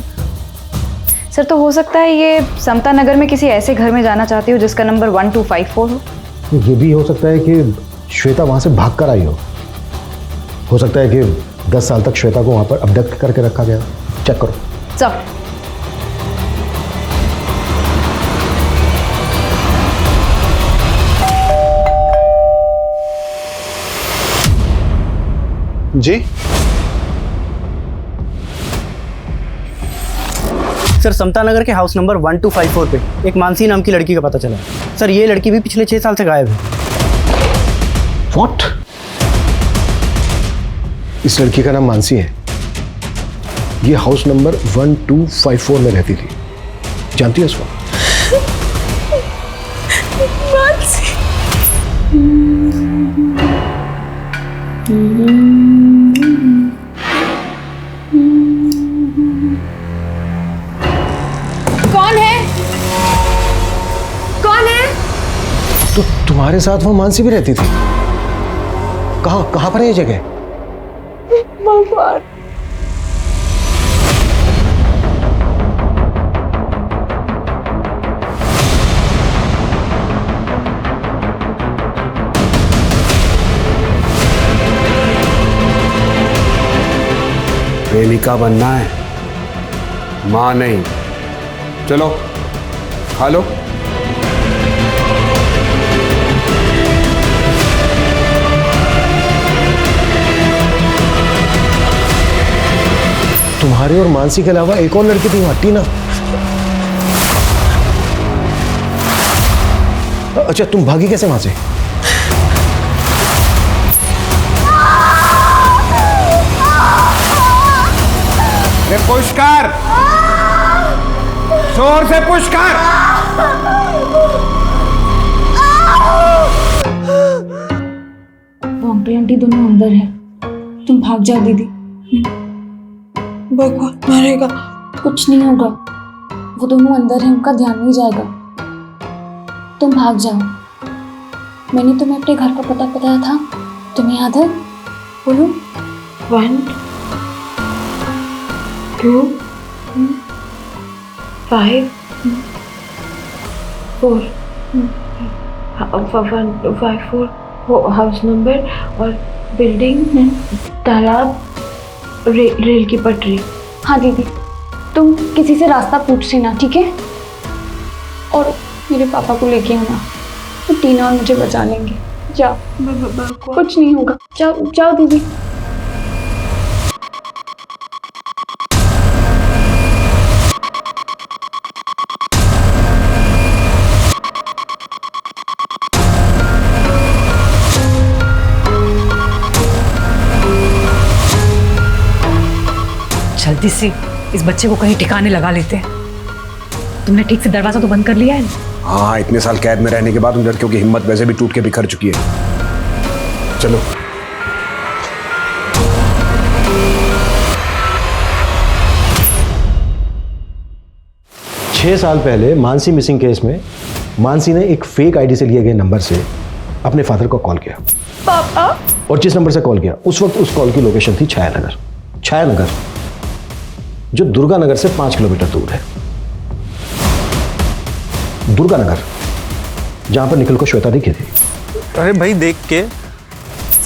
सर, तो हो सकता है ये समता नगर में किसी ऐसे घर में जाना चाहती हो जिसका नंबर 1254 हो। ये भी हो सकता है कि श्वेता वहां से भाग कर आई हो सकता है कि 10 साल तक श्वेता को वहां पर अबडक्ट करके रखा गया। चेक करो। चल। जी सर, समता नगर के हाउस नंबर 1254 पे एक मानसी नाम की लड़की का पता चला। सर, ये लड़की भी पिछले 6 साल से गायब है। व्हाट? इस लड़की का नाम मानसी है। ये हाउस नंबर 1254 में रहती थी। जानती है उसको? मानसी। कौन है? कौन है? तो तुम्हारे साथ वो मानसी भी रहती थी? कहाँ पर है ये जगह? भगवान। प्रेमिका बनना है, मां नहीं। चलो खा लो। तुम्हारे और मानसी के अलावा एक और लड़की थी वहां, टीना। अच्छा, तुम भागी कैसे वहां से? पुश कर, जोर से पुश कर। वो अंकल आंटी दोनों अंदर है, तुम भाग जाओ दीदी। भगवान मारेगा, कुछ नहीं होगा, वो दोनों अंदर हैं, उनका ध्यान नहीं जाएगा। तुम भाग जाओ। मैंने तुम्हें अपने घर का पता बताया था, तुम्हें याद है? बोलो। 1 2 5 4 154 हाउस नंबर और बिल्डिंग, तालाब, रेल की पटरी। हाँ दीदी, तुम किसी से रास्ता पूछ लेना, ठीक है? और मेरे पापा को लेके आना, तो टीना और मुझे बचा लेंगे। जाओ, कुछ नहीं होगा। जाओ जाओ दीदी। जल्दी से इस बच्चे को कहीं ठिकाने लगा लेते हैं। तुमने ठीक से दरवाजा तो बंद कर लिया है ना? हाँ, इतने साल कैद में रहने के बाद उन लड़कियों की हिम्मत वैसे भी टूट के बिखर चुकी है। चलो। छह साल पहले मानसी मिसिंग केस में मानसी ने एक फेक आईडी से लिए गए नंबर से अपने फादर को कॉल किया। पापा? और जिस नंबर से कॉल किया उस वक्त उस कॉल की लोकेशन थी छायानगर। छायानगर जो दुर्गानगर से 5 किलोमीटर दूर है। दुर्गानगर जहां पर निखिल को श्वेता दिखी थी। अरे भाई देख के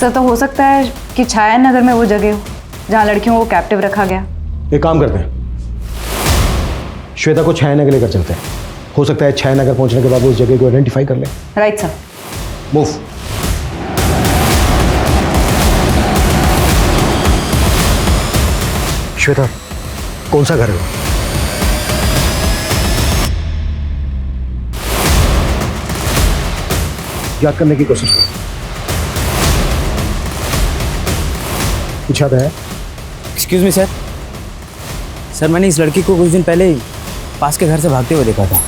सर, तो हो सकता है कि छाया नगर में वो जगह हो जहाँ लड़कियों को कैप्टिव रखा गया। एक काम करते हैं, श्वेता को छायानगर लेकर चलते हैं। हो सकता है छायानगर पहुंचने के बाद वो उस जगह को आइडेंटिफाई कर ले। Right sir. मूव। श्वेता, कौन सा घर है? याद करने की कोशिश करो। कुछ याद है? Excuse me sir. सर, मैंने इस लड़की को कुछ दिन पहले ही पास के घर से भागते हुए देखा था।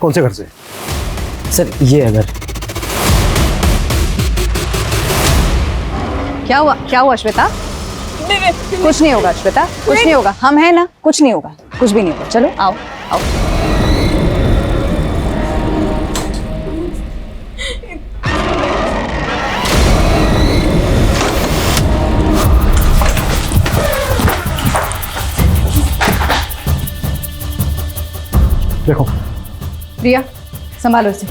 कौन से घर से? सर, ये है घर। क्या हुआ? क्या हुआ श्वेता? कुछ नहीं होगा श्वेता, कुछ नहीं होगा। हम हैं ना, कुछ नहीं होगा, कुछ भी नहीं होगा। चलो आओ आओ। देखो प्रिया, संभालो इसे।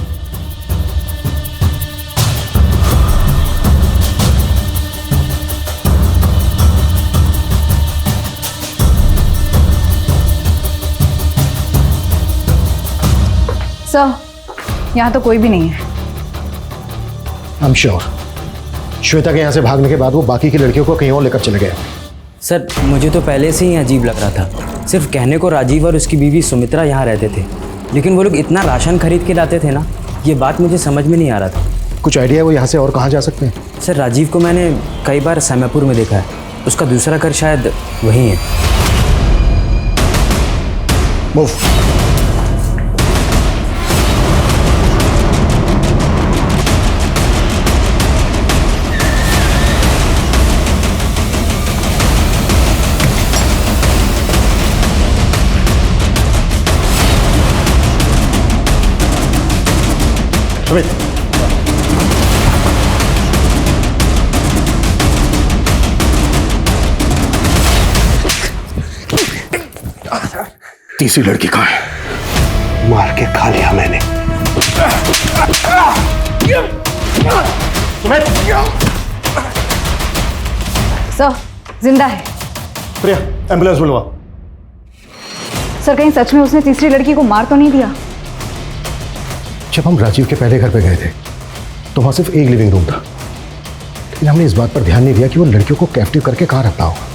सर, यहाँ तो कोई भी नहीं है। आई एम श्योर श्वेता के यहाँ से भागने के बाद वो बाकी की लड़कियों को कहीं और लेकर चले गए। सर, मुझे तो पहले से ही अजीब लग रहा था। सिर्फ कहने को राजीव और उसकी बीवी सुमित्रा यहाँ रहते थे, लेकिन वो लोग इतना राशन खरीद के लाते थे ना, ये बात मुझे समझ में नहीं आ रहा था। कुछ आइडिया है वो यहाँ से और कहाँ जा सकते हैं? सर, राजीव को मैंने कई बार समयपुर में देखा है। उसका दूसरा घर शायद वहीं है। मूव। सुमित, तीसरी लड़की कहाँ है? मार के खा लिया मैंने। सुमित! सर, जिंदा है। प्रिया, एम्बुलेंस बुलवा। सर, कहीं सच में उसने तीसरी लड़की को मार तो नहीं दिया? जब हम राजीव के पहले घर पे गए थे तो वहां सिर्फ एक लिविंग रूम था, लेकिन हमने इस बात पर ध्यान नहीं दिया कि वो लड़कियों को कैप्टिव करके कहाँ रखता होगा।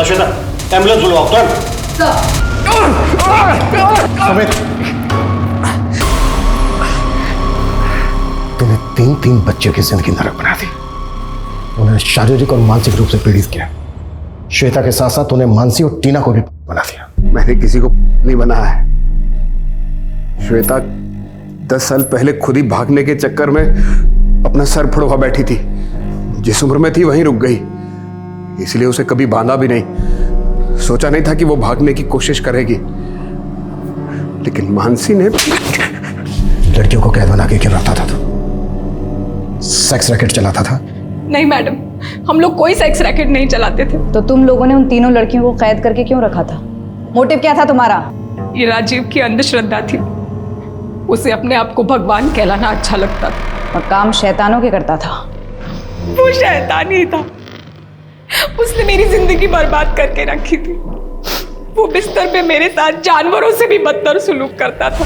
श्वेता, एम्बुलेंस बुलवाओ तुरंत। सुमित, तूने 3 बच्चों की जिंदगी नरक बना दी। उन्हें शारीरिक और मानसिक रूप से पीड़ित किया। श्वेता के साथ साथ उन्हें मानसी और टीना को भी बना दिया। मैंने किसी को नहीं बनाया है। श्वेता 10 साल पहले खुद ही भागने के चक्कर में अपना सर फुड़वा बैठी थी। जिस उम्र में थी वहीं रुक गई, इसलिए उसे कभी बांधा भी नहीं। सोचा नहीं था कि वो भागने की कोशिश करेगी, लेकिन मानसी ने। लड़कियों को कैद बना के क्यों रखता था तू? सेक्स रैकेट चलाता था? नहीं मैडम, हम लोग कोई सेक्स रैकेट नहीं चलाते थे। तो तुम लोगों ने उन तीनों लड़कियों को कैद करके क्यों रखा था? मोटिव क्या था तुम्हारा? ये राजीव की अंधश्रद्धा थी। उसे अपने आप को भगवान कहलाना अच्छा लगता था और काम शैतानों के करता था। वो शैतान ही था। उसने मेरी जिंदगी बर्बाद करके रखी थी। वो बिस्तर पे मेरे साथ जानवरों से भी बदतर सुलूक करता था।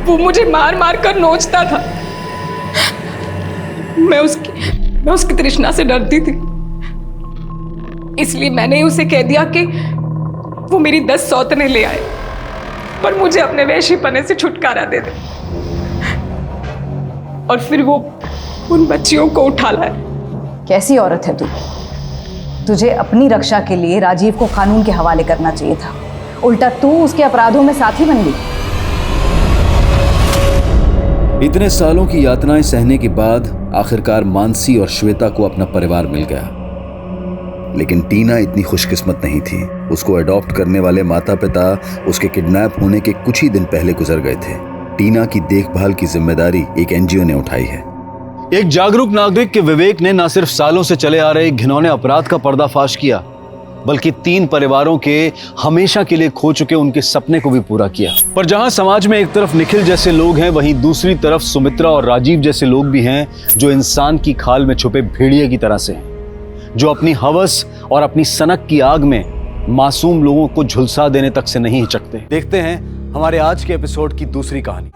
वो मुझे मार मार कर नोचता था। मैं उसकी तृष्णा से डरती थी, इसलिए मैंने उसे कह दिया कि वो मेरी 10 सौतने ले आए, पर मुझे अपने वैश्यपने से छुटकारा दे दे। और फिर वो उन बच्चियों को उठा लाए। कैसी औरत है तू? तुझे अपनी रक्षा के लिए राजीव को कानून के हवाले करना चाहिए था, उल्टा तू उसके अपराधों में साथी बन गई। इतने सालों की यातनाएं सहने के बाद आखिरकार मानसी और श्वेता को अपना परिवार मिल गया। लेकिन टीना इतनी खुशकिस्मत नहीं थी। उसको अडॉप्ट करने वाले माता पिता उसके किडनैप होने के कुछ ही दिन पहले गुजर गए थे। टीना की देखभाल की जिम्मेदारी एक एनजीओ ने उठाई है। एक जागरूक नागरिक के विवेक ने न सिर्फ सालों से चले आ रहे घिनौने अपराध का पर्दाफाश किया, बल्कि 3 परिवारों के हमेशा के लिए खो चुके उनके सपने को भी पूरा किया। पर जहां समाज में एक तरफ निखिल जैसे लोग हैं, वहीं दूसरी तरफ सुमित्रा और राजीव जैसे लोग भी हैं जो इंसान की खाल में छुपे भेड़िए की तरह से हैं, जो अपनी हवस और अपनी सनक की आग में मासूम लोगों को झुलसा देने तक से नहीं हिचकते। देखते हैं हमारे आज के एपिसोड की दूसरी कहानी।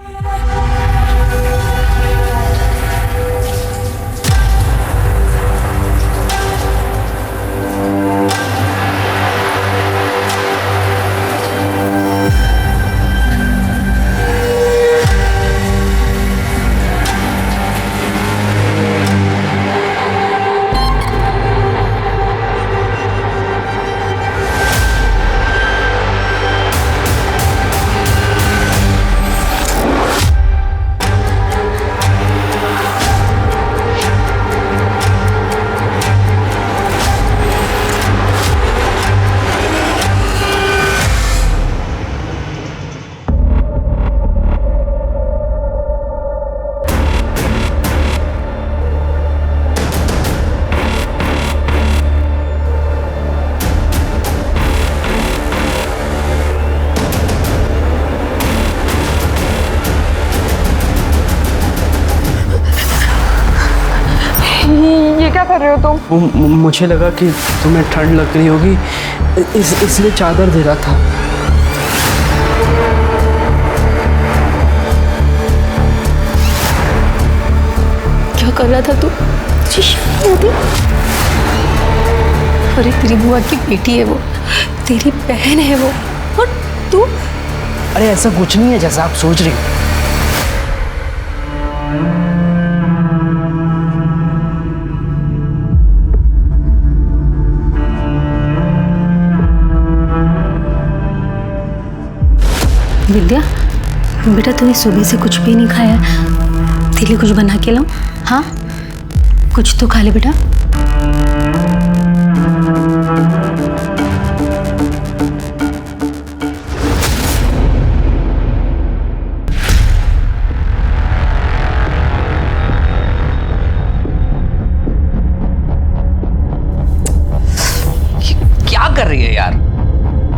कर रहे हो तुम? मुझे लगा कि तुम्हें ठंड लग रही होगी, इसलिए चादर दे रहा था। क्या कर रहा था तू? अरे तेरी बुआ की बेटी है वो, तेरी बहन है वो, और तू? अरे ऐसा कुछ नहीं है जैसा आप सोच रही हो। विद्या बेटा, तूने सुबह से कुछ भी नहीं खाया, तेरे लिए कुछ बना के लाऊं? हाँ, कुछ तो खा ले बेटा। क्या कर रही है यार?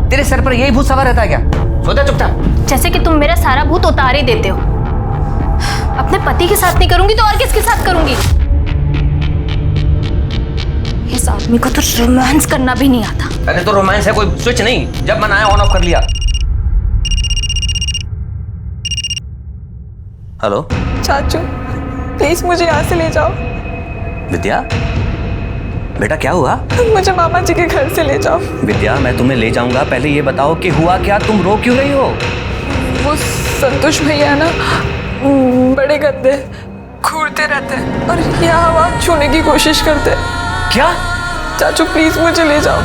तेरे सर पर यही भूत सवार रहता है क्या? सो जा चुपचाप। जैसे कि तुम मेरा सारा भूत उतार ही देते हो। अपने पति के साथ नहीं करूंगी तो और किसके साथ करूंगी? इस आदमी को तो रोमांस करना भी नहीं आता। अरे तो रोमांस है कोई स्विच नहीं, जब मन आया ऑन ऑफ कर लिया। हेलो चाचू, प्लीज मुझे यहाँ से ले जाओ। विद्या, बेटा क्या हुआ? मुझे मामा जी के घर से ले जाओ। विद्या मैं तुम्हें ले जाऊंगा, पहले ये बताओ कि हुआ क्या, तुम रो क्यों रही हो? वो संतोष भैया ना बड़े गंदे घूरते रहते हैं और यहाँ वहाँ छूने की कोशिश करते हैं। क्या? चाचू प्लीज मुझे ले जाओ,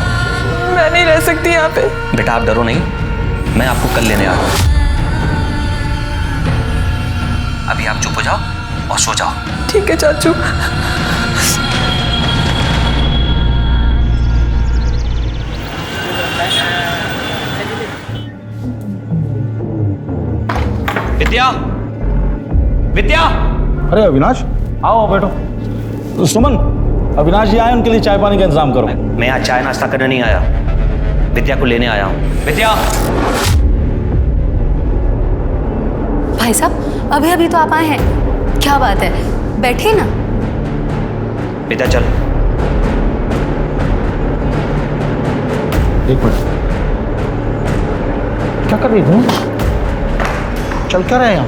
मैं नहीं रह सकती यहाँ पे। बेटा आप डरो नहीं, मैं आपको कल लेने आ रहा हूँ। अभी आप चुप हो जाओ और सो जाओ। ठीक है चाचू। विद्या, विद्या। अरे अविनाश, आओ बैठो। सुमन, अविनाश जी आए, उनके लिए चाय पानी का इंतजाम करो। मैं आज चाय नाश्ता करने नहीं आया, विद्या को लेने आया हूँ। विद्या। भाई साहब अभी अभी तो आप आए हैं, क्या बात है, बैठे ना। विद्या चल। एक मिनट, क्या कर रही तुम? चल क्या रहे हैं?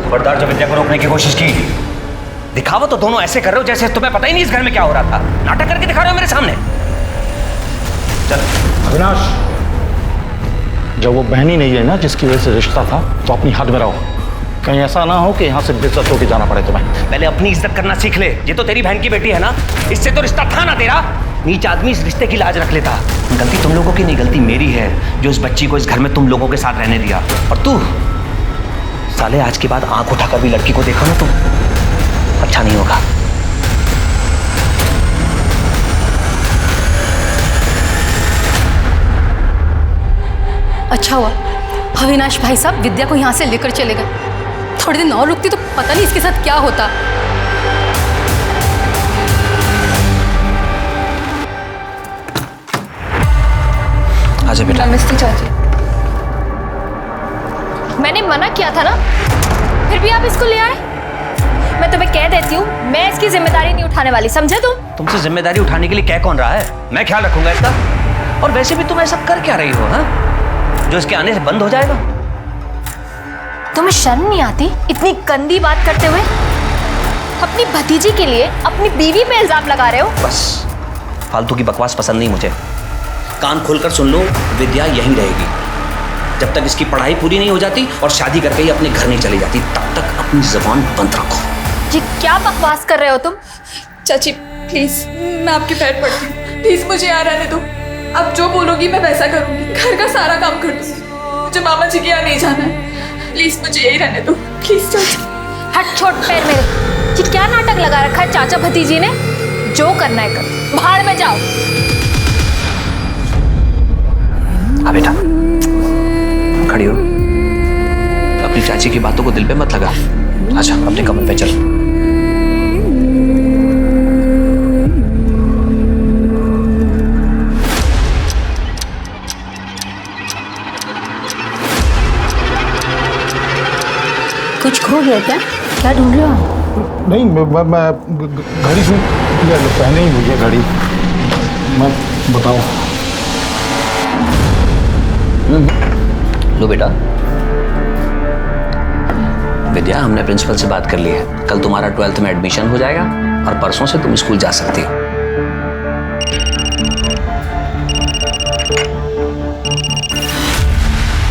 खबरदार जब विद्या को रोकने की कोशिश की। दिखावा तो दोनों ऐसे कर रहे हो जैसे तुम्हें पता ही नहीं इस घर में क्या हो रहा था। नाटक करके दिखा रहे हो मेरे सामने। चल। अविनाश, जब वो बहन ही नहीं है ना जिसकी वजह से रिश्ता था, तो अपनी हद में रहो। कहीं ऐसा ना हो कि यहाँ से बेइज्जत होके जाना पड़े तुम्हें। पहले अपनी इज्जत करना सीख ले। ये तो तेरी बहन की बेटी है ना, इससे तो रिश्ता था ना तेरा। नीच आदमी इस रिश्ते की लाज रख लेता। गलती तुम लोगों की नहीं, गलती मेरी है जो इस बच्ची को इस घर में तुम लोगों के साथ रहने दिया। और तू साले आज के बाद आंख उठाकर भी लड़की को देखो ना तुम, अच्छा नहीं होगा। अच्छा हुआ अविनाश भाई साहब विद्या को यहाँ से लेकर चले गए। थोड़े दिन और रुकती तो पता नहीं इसके साथ क्या होता। आजा बेटा। नमस्ते चाची। मैंने मना किया था ना, फिर भी आप इसको ले आए। मैं तुम्हें कह देती हूँ, मैं इसकी जिम्मेदारी नहीं उठाने वाली, समझे तुम? तुमसे जिम्मेदारी उठाने के लिए कह कौन रहा है? मैं ख्याल रखूंगा इसका। और वैसे भी तुम ऐसा कर क्या रही हो, हाँ? जो इसके आने से बंद हो जाएगा। तुम्हें शर्म नहीं आती इतनी गंदी बात करते हुए? अपनी भतीजी के लिए अपनी बीवी पे इल्जाम लगा रहे हो। बस फालतू की बकवास पसंद नहीं मुझे। कान खोलकर सुन लो, विद्या यहीं रहेगी जब तक इसकी पढ़ाई पूरी नहीं हो जाती और शादी करके ही अपने घर नहीं चली जाती, तब तक अपनी जुबान बंद रखो। जी क्या बकवास कर रहे हो तुम? चाची प्लीज, मैं आपके पैर पड़ती हूँ, प्लीज मुझे यहाँ रहने दो। अब जो बोलोगी मैं वैसा करूँगी, घर का सारा काम कर दूँगी। मुझे मामा जी के यहाँ नहीं जाना है, प्लीज मुझे यही रहने दो, प्लीज चाची। हट छोड़ पैर मेरे। जी क्या नाटक लगा रखा है चाचा भतीजी ने? जो करना है कर, भाड़ में जाओ। हाँ बेटा खड़ी हो, अपनी चाची की बातों को दिल पे मत लगा। अच्छा अपने कमरे पे चल। कुछ खो गया क्या? क्या ढूंढ रहे हो? नहीं मैं घड़ी से पहले ही भूल गया घड़ी। मैं बताऊं? लो बेटा। विद्या हमने प्रिंसिपल से बात कर ली है, कल तुम्हारा 12th में एडमिशन हो जाएगा और परसों से तुम स्कूल जा सकती हो।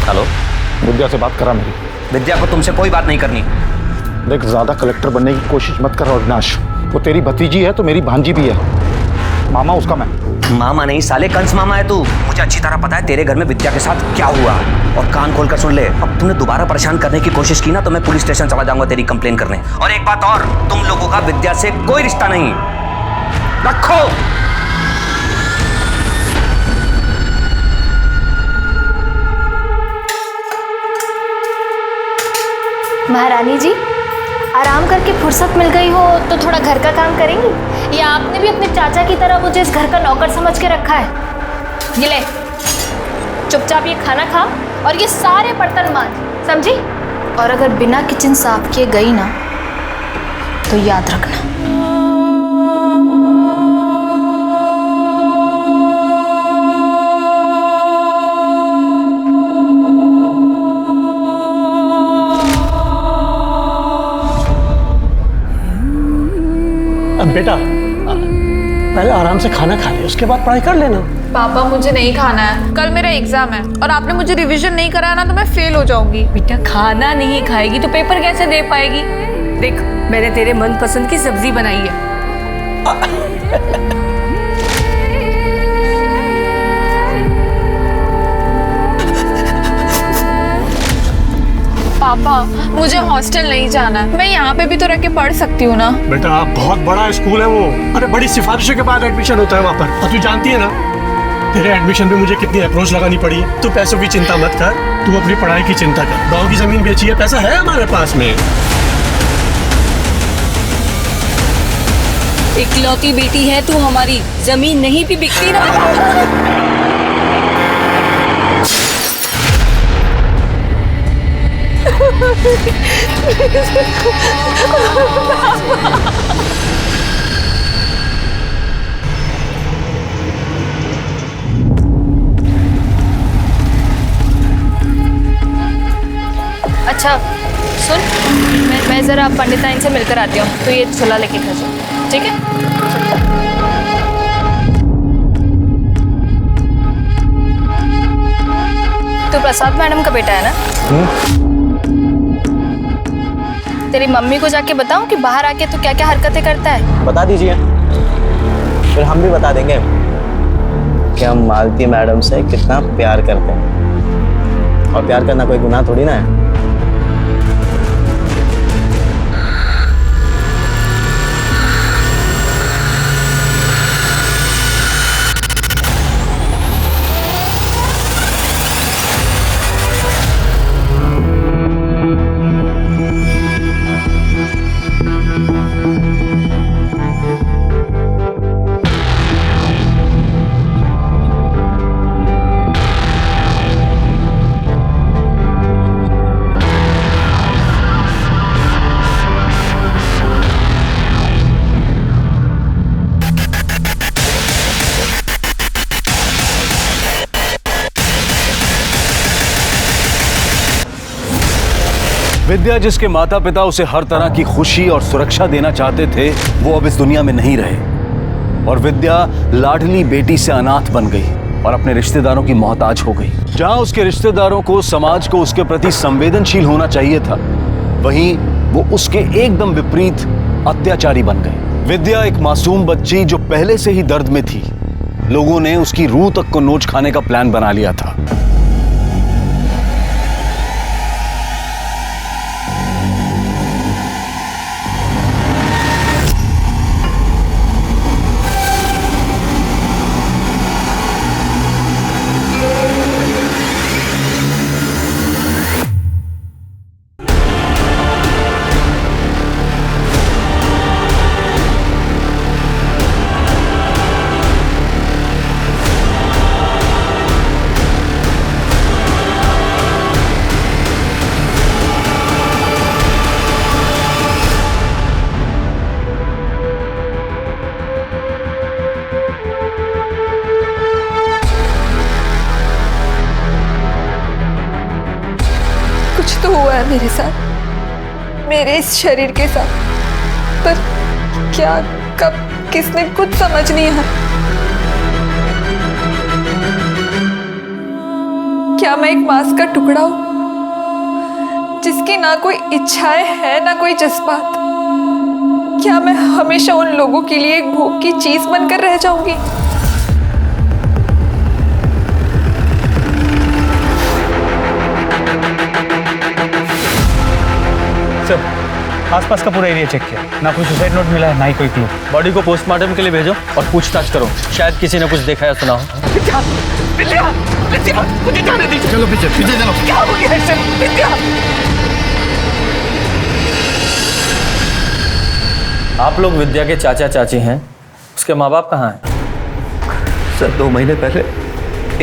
हेलो, विद्या से बात करा मेरी। विद्या को तुमसे कोई बात नहीं करनी। देख ज्यादा कलेक्टर बनने की कोशिश मत कर अविनाश, वो तेरी भतीजी है तो मेरी भांजी भी है। मामा उसका मैं। मामा नहीं साले, कंस मामा है तू। मुझे अच्छी तरह पता है तेरे घर में विद्या के साथ क्या हुआ। और कान खोलकर सुन ले, अब तूने दोबारा परेशान करने की कोशिश की ना तो मैं पुलिस स्टेशन चला जाऊंगा तेरी कंप्लेन करने। और एक बात और, तुम लोगों का विद्या से कोई रिश्ता नहीं। रखो। महारानी जी, आराम करके फुर्सत मिल गई हो तो थोड़ा घर का काम करेंगी, या आपने भी अपने चाचा की तरह मुझे इस घर का नौकर समझ के रखा है? ये ले, चुपचाप ये खाना खा और ये सारे बर्तन मांज, समझी? और अगर बिना किचन साफ किए गई ना तो याद रखना। बेटा पहले आराम से खाना खा ले, उसके बाद पढ़ाई कर लेना। पापा मुझे नहीं खाना है, कल मेरा एग्जाम है और आपने मुझे रिवीजन नहीं कराया ना तो मैं फेल हो जाऊंगी। बेटा खाना नहीं खाएगी तो पेपर कैसे दे पाएगी? देख मैंने तेरे मनपसंद की सब्जी बनाई है। पापा मुझे हॉस्टल नहीं जाना है, मैं यहाँ पे भी तो रह के पढ़ सकती हूँ ना। बेटा बहुत बड़ा स्कूल है वो, अरे बड़ी सिफारिशों के बाद एडमिशन होता है वहाँ पर। और तू जानती है ना तेरे एडमिशन पे मुझे कितनी अप्रोच लगानी पड़ी है। तू पैसों की चिंता मत कर, तू अपनी पढ़ाई की चिंता कर। गाँव की जमीन बेची है, पैसा है हमारे पास में। इकलौती बेटी है तू हमारी, जमीन नहीं भी बिकती ना। अच्छा सुन, मैं जरा पंडिताइन से मिलकर आती हूँ, तो ये छोला लेके खा जाओ, ठीक है? तो प्रसाद मैडम का बेटा है ना? तेरी मम्मी को जाके बताऊं कि बाहर आके तू क्या क्या हरकतें करता है? बता दीजिए, फिर हम भी बता देंगे कि हम मालती मैडम से कितना प्यार करते हैं। और प्यार करना कोई गुनाह थोड़ी ना है। विद्या, जिसके माता पिता उसे हर तरह की खुशी और सुरक्षा देना चाहते थे, वो अब इस दुनिया में नहीं रहे और विद्या लाडली बेटी से अनाथ बन गई और अपने रिश्तेदारों की मोहताज हो गई। जहां उसके रिश्तेदारों को, समाज को उसके प्रति संवेदनशील होना चाहिए था, वहीं वो उसके एकदम विपरीत अत्याचारी बन गए। विद्या एक मासूम बच्ची जो पहले से ही दर्द में थी। लोगों ने उसकी रूह तक को नोच खाने का प्लान बना लिया था। कुछ तो हुआ है मेरे साथ, मेरे इस शरीर के साथ, पर क्या, कब, किसने, कुछ समझ नहीं आया। क्या मैं एक मांस का टुकड़ा हूं जिसकी ना कोई इच्छाएं है ना कोई जज्बात? क्या मैं हमेशा उन लोगों के लिए एक भूख की चीज बनकर रह जाऊंगी? आसपास का पूरा एरिया चेक किया, ना कोई सुसाइड नोट मिला है, ना ही कोई क्लू। बॉडी को पोस्टमार्टम के लिए भेजो और पूछताछ करो, शायद किसी ने कुछ देखा या सुना हो। विद्या, विद्या, विद्या, मुझे जाने दीजिए। चलो पीछे पीछे चलो। क्या हो गया है विद्या? आप लोग विद्या के चाचा चाची हैं, उसके माँ बाप कहाँ हैं? सर 2 महीने पहले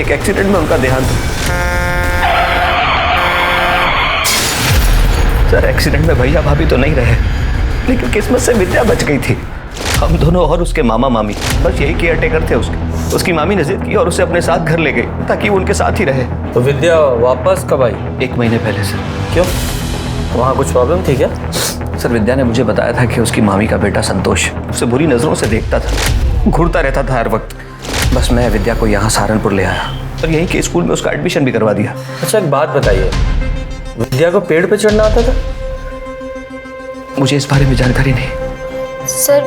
एक एक्सीडेंट में उनका देहांत हुआ। सर एक्सीडेंट में भैया भाभी तो नहीं रहे, लेकिन किस्मत से विद्या बच गई थी। हम दोनों और उसके मामा मामी बस यही केयर टेकर थे उसके। उसकी मामी ने जिद की और उसे अपने साथ घर ले गई ताकि वो उनके साथ ही रहे। तो विद्या वापस कब आई? 1 महीने पहले सर। क्यों, वहाँ कुछ प्रॉब्लम थी क्या? सर विद्या ने मुझे बताया था कि उसकी मामी का बेटा संतोष उसे बुरी नजरों से देखता था। घूरता रहता था हर वक्त। बस मैं विद्या को यहाँ सहारनपुर ले आया और यहीं के स्कूल में उसका एडमिशन भी करवा दिया। अच्छा एक बात बताइए, विद्या को पेड़ पे चढ़ना आता था? मुझे इस बारे में जानकारी नहीं। सर,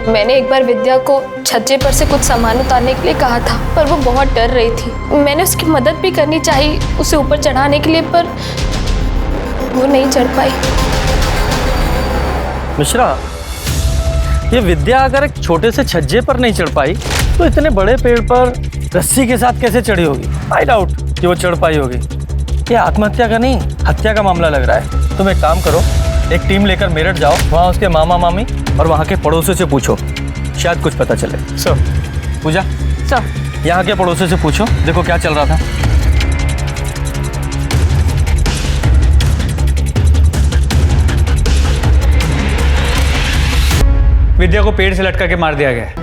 मैंने एक बार विद्या को छज्जे पर से कुछ सामान उतारने के लिए कहा था, पर वो बहुत डर रही थी। मैंने उसकी मदद भी करनी चाहिए उसे ऊपर चढ़ाने के लिए, पर वो नहीं चढ़ पाई। मिश्रा, ये विद्या अगर एक छोटे से छज्जे पर नहीं चढ़ पाई तो इतने बड़े पेड़ पर रस्सी के साथ कैसे चढ़ी होगी? आई डाउट कि वो चढ़ पाई होगी। ये आत्महत्या का नहीं, हत्या का मामला लग रहा है। तुम एक काम करो, एक टीम लेकर मेरठ जाओ, वहाँ उसके मामा मामी और वहाँ के पड़ोसियों से पूछो, शायद कुछ पता चले। सर पूजा, सर यहाँ के पड़ोसियों से पूछो, देखो क्या चल रहा था। विद्या को पेड़ से लटका के मार दिया गया है।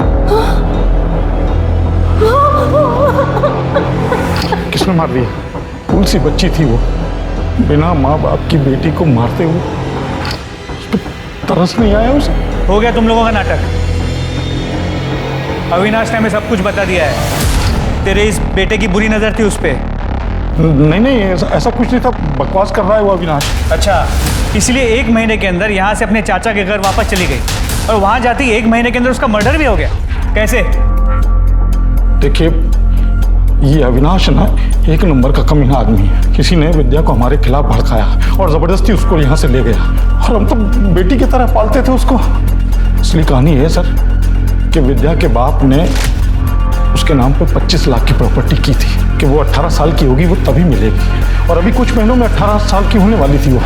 किसने मार दिया? कौन सी बच्ची थी वो? बिना माँ बाप की बेटी को मारते हुए उस पर तरस नहीं आया उसे? हो गया तुम लोगों का नाटक। अविनाश ने हमें सब कुछ बता दिया है। तेरे इस बेटे की बुरी नजर थी उस पे। नहीं, ऐसा कुछ नहीं था। बकवास कर रहा है वो अविनाश। अच्छा, इसलिए 1 महीने के अंदर यहाँ से अपने चाचा के घर वापस चली गई और वहाँ जाती 1 महीने के अंदर उसका मर्डर भी हो गया। कैसे? देखिए, ये अविनाश ना एक नंबर का कमीना आदमी है। किसी ने विद्या को हमारे खिलाफ भड़काया और जबरदस्ती उसको यहाँ से ले गया, और हम तो बेटी की तरह पालते थे उसको। असली कहानी है सर कि विद्या के बाप ने उसके नाम पर 25 लाख की प्रॉपर्टी की थी कि वो 18 साल की होगी वो तभी मिलेगी, और अभी कुछ महीनों में 18 साल की होने वाली थी वो,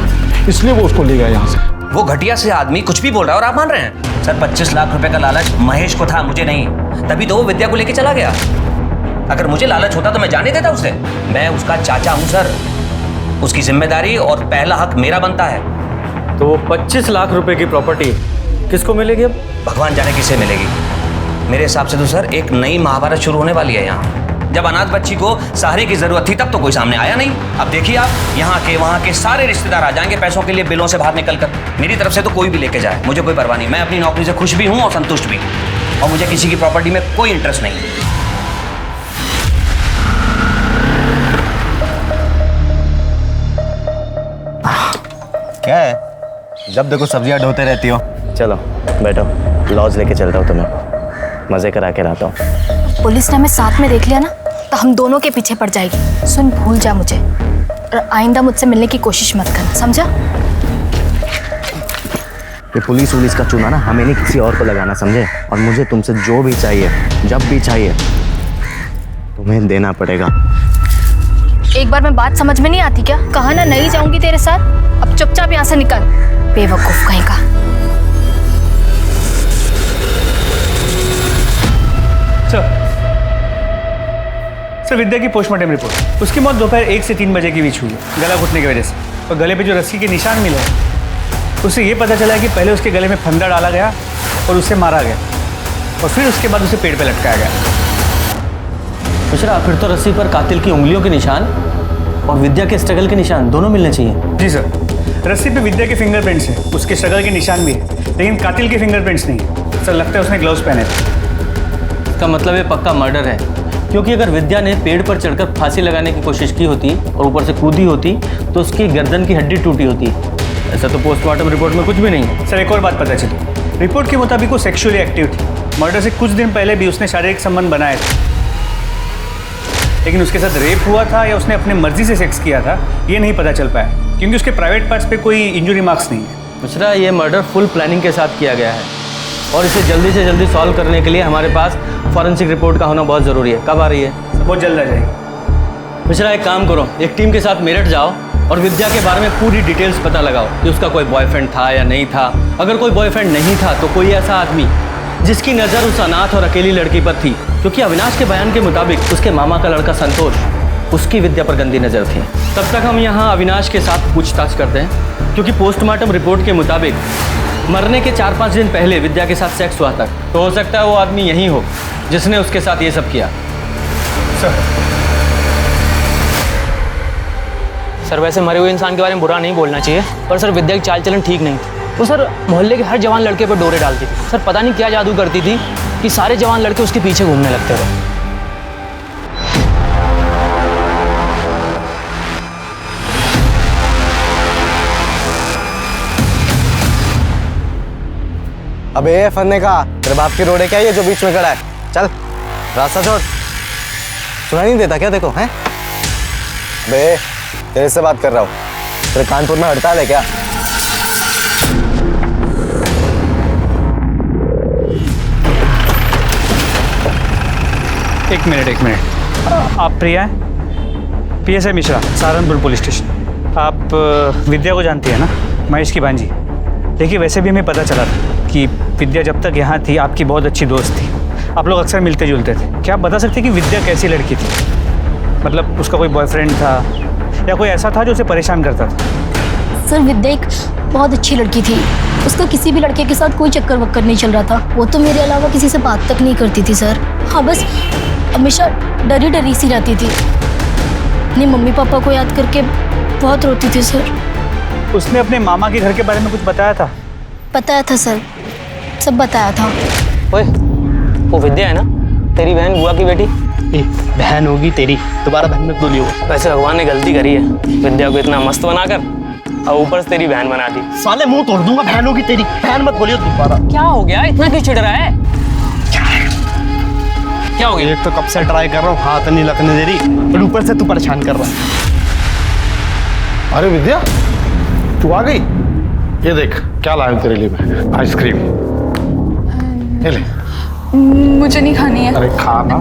इसलिए वो उसको ले गया यहाँ से। वो घटिया से आदमी कुछ भी बोल रहा है और आप मान रहे हैं? सर 25 लाख रुपए का लालच महेश को था, मुझे नहीं। तभी तो वो विद्या को लेके चला गया। अगर मुझे लालच होता तो मैं जाने देता उसे। मैं उसका चाचा हूं सर, उसकी जिम्मेदारी और पहला हक मेरा बनता है। तो 25 लाख रुपए की प्रॉपर्टी किसको मिलेगी अब? भगवान जाने किसे मिलेगी। मेरे हिसाब से तो सर एक नई महाभारत शुरू होने वाली है यहाँ। जब अनाथ बच्ची को सहारे की जरूरत थी तब तो कोई सामने आया नहीं। अब देखिए आप, यहाँ के वहाँ के सारे रिश्तेदार आ जाएंगे पैसों के लिए बिलों से बाहर निकल कर। मेरी तरफ से तो कोई भी लेके जाए, मुझे कोई परवाह नहीं। मैं अपनी नौकरी से खुश भी हूँ और संतुष्ट भी, और मुझे किसी की प्रॉपर्टी में कोई इंटरेस्ट नहीं। क्या है, जब देखो सब्जियां ढोते रहती हो? चलो बैठो, लॉज लेके चलता हूँ तुम्हें, मजे करा के लाता हूँ। पुलिस ने हमें साथ में देख लिया ना तो हम दोनों के पीछे पड़ जाएगी। सुन, भूल जा मुझे और आइंदा मुझसे मिलने की कोशिश मत करना, समझा? ये पुलिस का चूना ना हमें नहीं किसी और को लगाना, समझे? और मुझे तुमसे जो भी चाहिए, जब भी चाहिए, तुम्हें देना पड़ेगा। एक बार में बात समझ में नहीं आती क्या? कहा ना नहीं जाऊंगी तेरे साथ, अब चुपचाप यहाँ से निकल, बेवकूफ कहीं का। सर विद्या की पोस्टमार्टम रिपोर्ट, उसकी मौत दोपहर 1 से 3 बजे के बीच हुई है, गला घुटने की वजह से। और गले पे जो रस्सी के निशान मिले, उससे ये पता चला कि पहले उसके गले में फंदा डाला गया और उसे मारा गया, और फिर उसके बाद उसे पेड़ पे लटकाया गया। मिश्रा, फिर तो रस्सी पर कातिल की उंगलियों के निशान और विद्या के स्ट्रगल के निशान दोनों मिलने चाहिए। जी सर, रस्सी पे विद्या के फिंगरप्रिंट्स हैं, उसके स्ट्रगल के निशान भी है, लेकिन कातिल के फिंगरप्रिंट्स नहीं। सर लगता है उसने ग्लव्स पहने थे। इसका मतलब ये पक्का मर्डर है, क्योंकि अगर विद्या ने पेड़ पर चढ़कर फांसी लगाने की कोशिश की होती और ऊपर से कूदी होती तो उसकी गर्दन की हड्डी टूटी होती। ऐसा तो पोस्टमार्टम रिपोर्ट में कुछ भी नहीं है। सर एक और बात पता चली, रिपोर्ट के मुताबिक वो सेक्सुअली एक्टिव थी। मर्डर से कुछ दिन पहले भी उसने शारीरिक संबंध बनाए थे, लेकिन उसके साथ रेप हुआ था या उसने अपने मर्जी से सेक्स किया था ये नहीं पता चल पाया, क्योंकि उसके प्राइवेट पार्ट्स पे कोई इंजरी मार्क्स नहीं है। मिश्रा, ये मर्डर फुल प्लानिंग के साथ किया गया है और इसे जल्दी से जल्दी सॉल्व करने के लिए हमारे पास फॉरेंसिक रिपोर्ट का होना बहुत ज़रूरी है। कब आ रही है? बहुत जल्द आ जाएगी। मिश्रा, एक काम करो, एक टीम के साथ मेरठ जाओ और विद्या के बारे में पूरी डिटेल्स पता लगाओ कि उसका कोई बॉयफ्रेंड था या नहीं था। अगर कोई बॉयफ्रेंड नहीं था तो कोई ऐसा आदमी जिसकी नज़र उस अनाथ और अकेली लड़की पर थी, क्योंकि अविनाश के बयान के मुताबिक उसके मामा का लड़का संतोष, उसकी विद्या पर गंदी नज़र थी। तब तक हम यहाँ अविनाश के साथ पूछताछ करते हैं, क्योंकि पोस्टमार्टम रिपोर्ट के मुताबिक मरने के 4-5 दिन पहले विद्या के साथ सेक्स हुआ था, तो हो सकता है वो आदमी यही हो जिसने उसके साथ ये सब किया। सर वैसे मरे हुए इंसान के बारे में बुरा नहीं बोलना चाहिए, पर सर विद्या की चाल चलन ठीक नहीं थी। वो सर मोहल्ले के हर जवान लड़के पर डोरे डालती थी। सर पता नहीं क्या जादू करती थी कि सारे जवान लड़के उसके पीछे घूमने लगते थे। अबे फन्ने का, तेरे बाप की रोड है क्या ये जो बीच में खड़ा है? चल रास्ता छोड़। सुनाई नहीं देता क्या देखो हैं? बे तेरे से बात कर रहा हूँ। तेरे कानपुर में हड़ताल है क्या? एक मिनट। आप प्रिया हैं? PSI Mishra, Saharanpur police station. आप विद्या को जानती है ना, महेश की भांजी? देखिए वैसे भी हमें पता चला था कि विद्या जब तक यहाँ थी आपकी बहुत अच्छी दोस्त थी, आप लोग अक्सर मिलते जुलते थे। क्या आप बता सकते कि विद्या कैसी लड़की थी? मतलब उसका कोई बॉयफ्रेंड था या कोई ऐसा था जो उसे परेशान करता था? सर विद्या एक बहुत अच्छी लड़की थी, उसका किसी भी लड़के के साथ कोई चक्कर वक्कर नहीं चल रहा था। वो तो मेरे अलावा किसी से बात तक नहीं करती थी सर। हाँ बस हमेशा डरी डरी सी रहती थी, अपने मम्मी पापा को याद करके बहुत रोती थी सर। उसने अपने मामा के घर के बारे में कुछ बताया था? बताया था सर, सब बताया था। ओए, वो विद्या है ना, तेरी बहन बुआ की बेटी? बहन होगी तेरी, दोबारा बहन मत बोलियो। वैसे भगवान ने गलती करी है, विद्या को इतना मस्त बनाकर और ऊपर से तेरी बहन बना दी। साले मुंह तोड़ दूंगा, बहन होगी तेरी, बहन मत बोलियो दोबारा। क्या हो गया, इतना क्यों चिढ़ रहा है? क्या हो गया? एक तो कब से ट्राई कर रहा हूँ, हाथ नहीं लगने दे रही, और ऊपर से तू परेशान कर रहा है। अरे विद्या, तू आ गई? ये देख क्या लाया हूं तेरे लिए मैं, आइसक्रीम। ये ले। मुझे नहीं खानी है। अरे खा ना।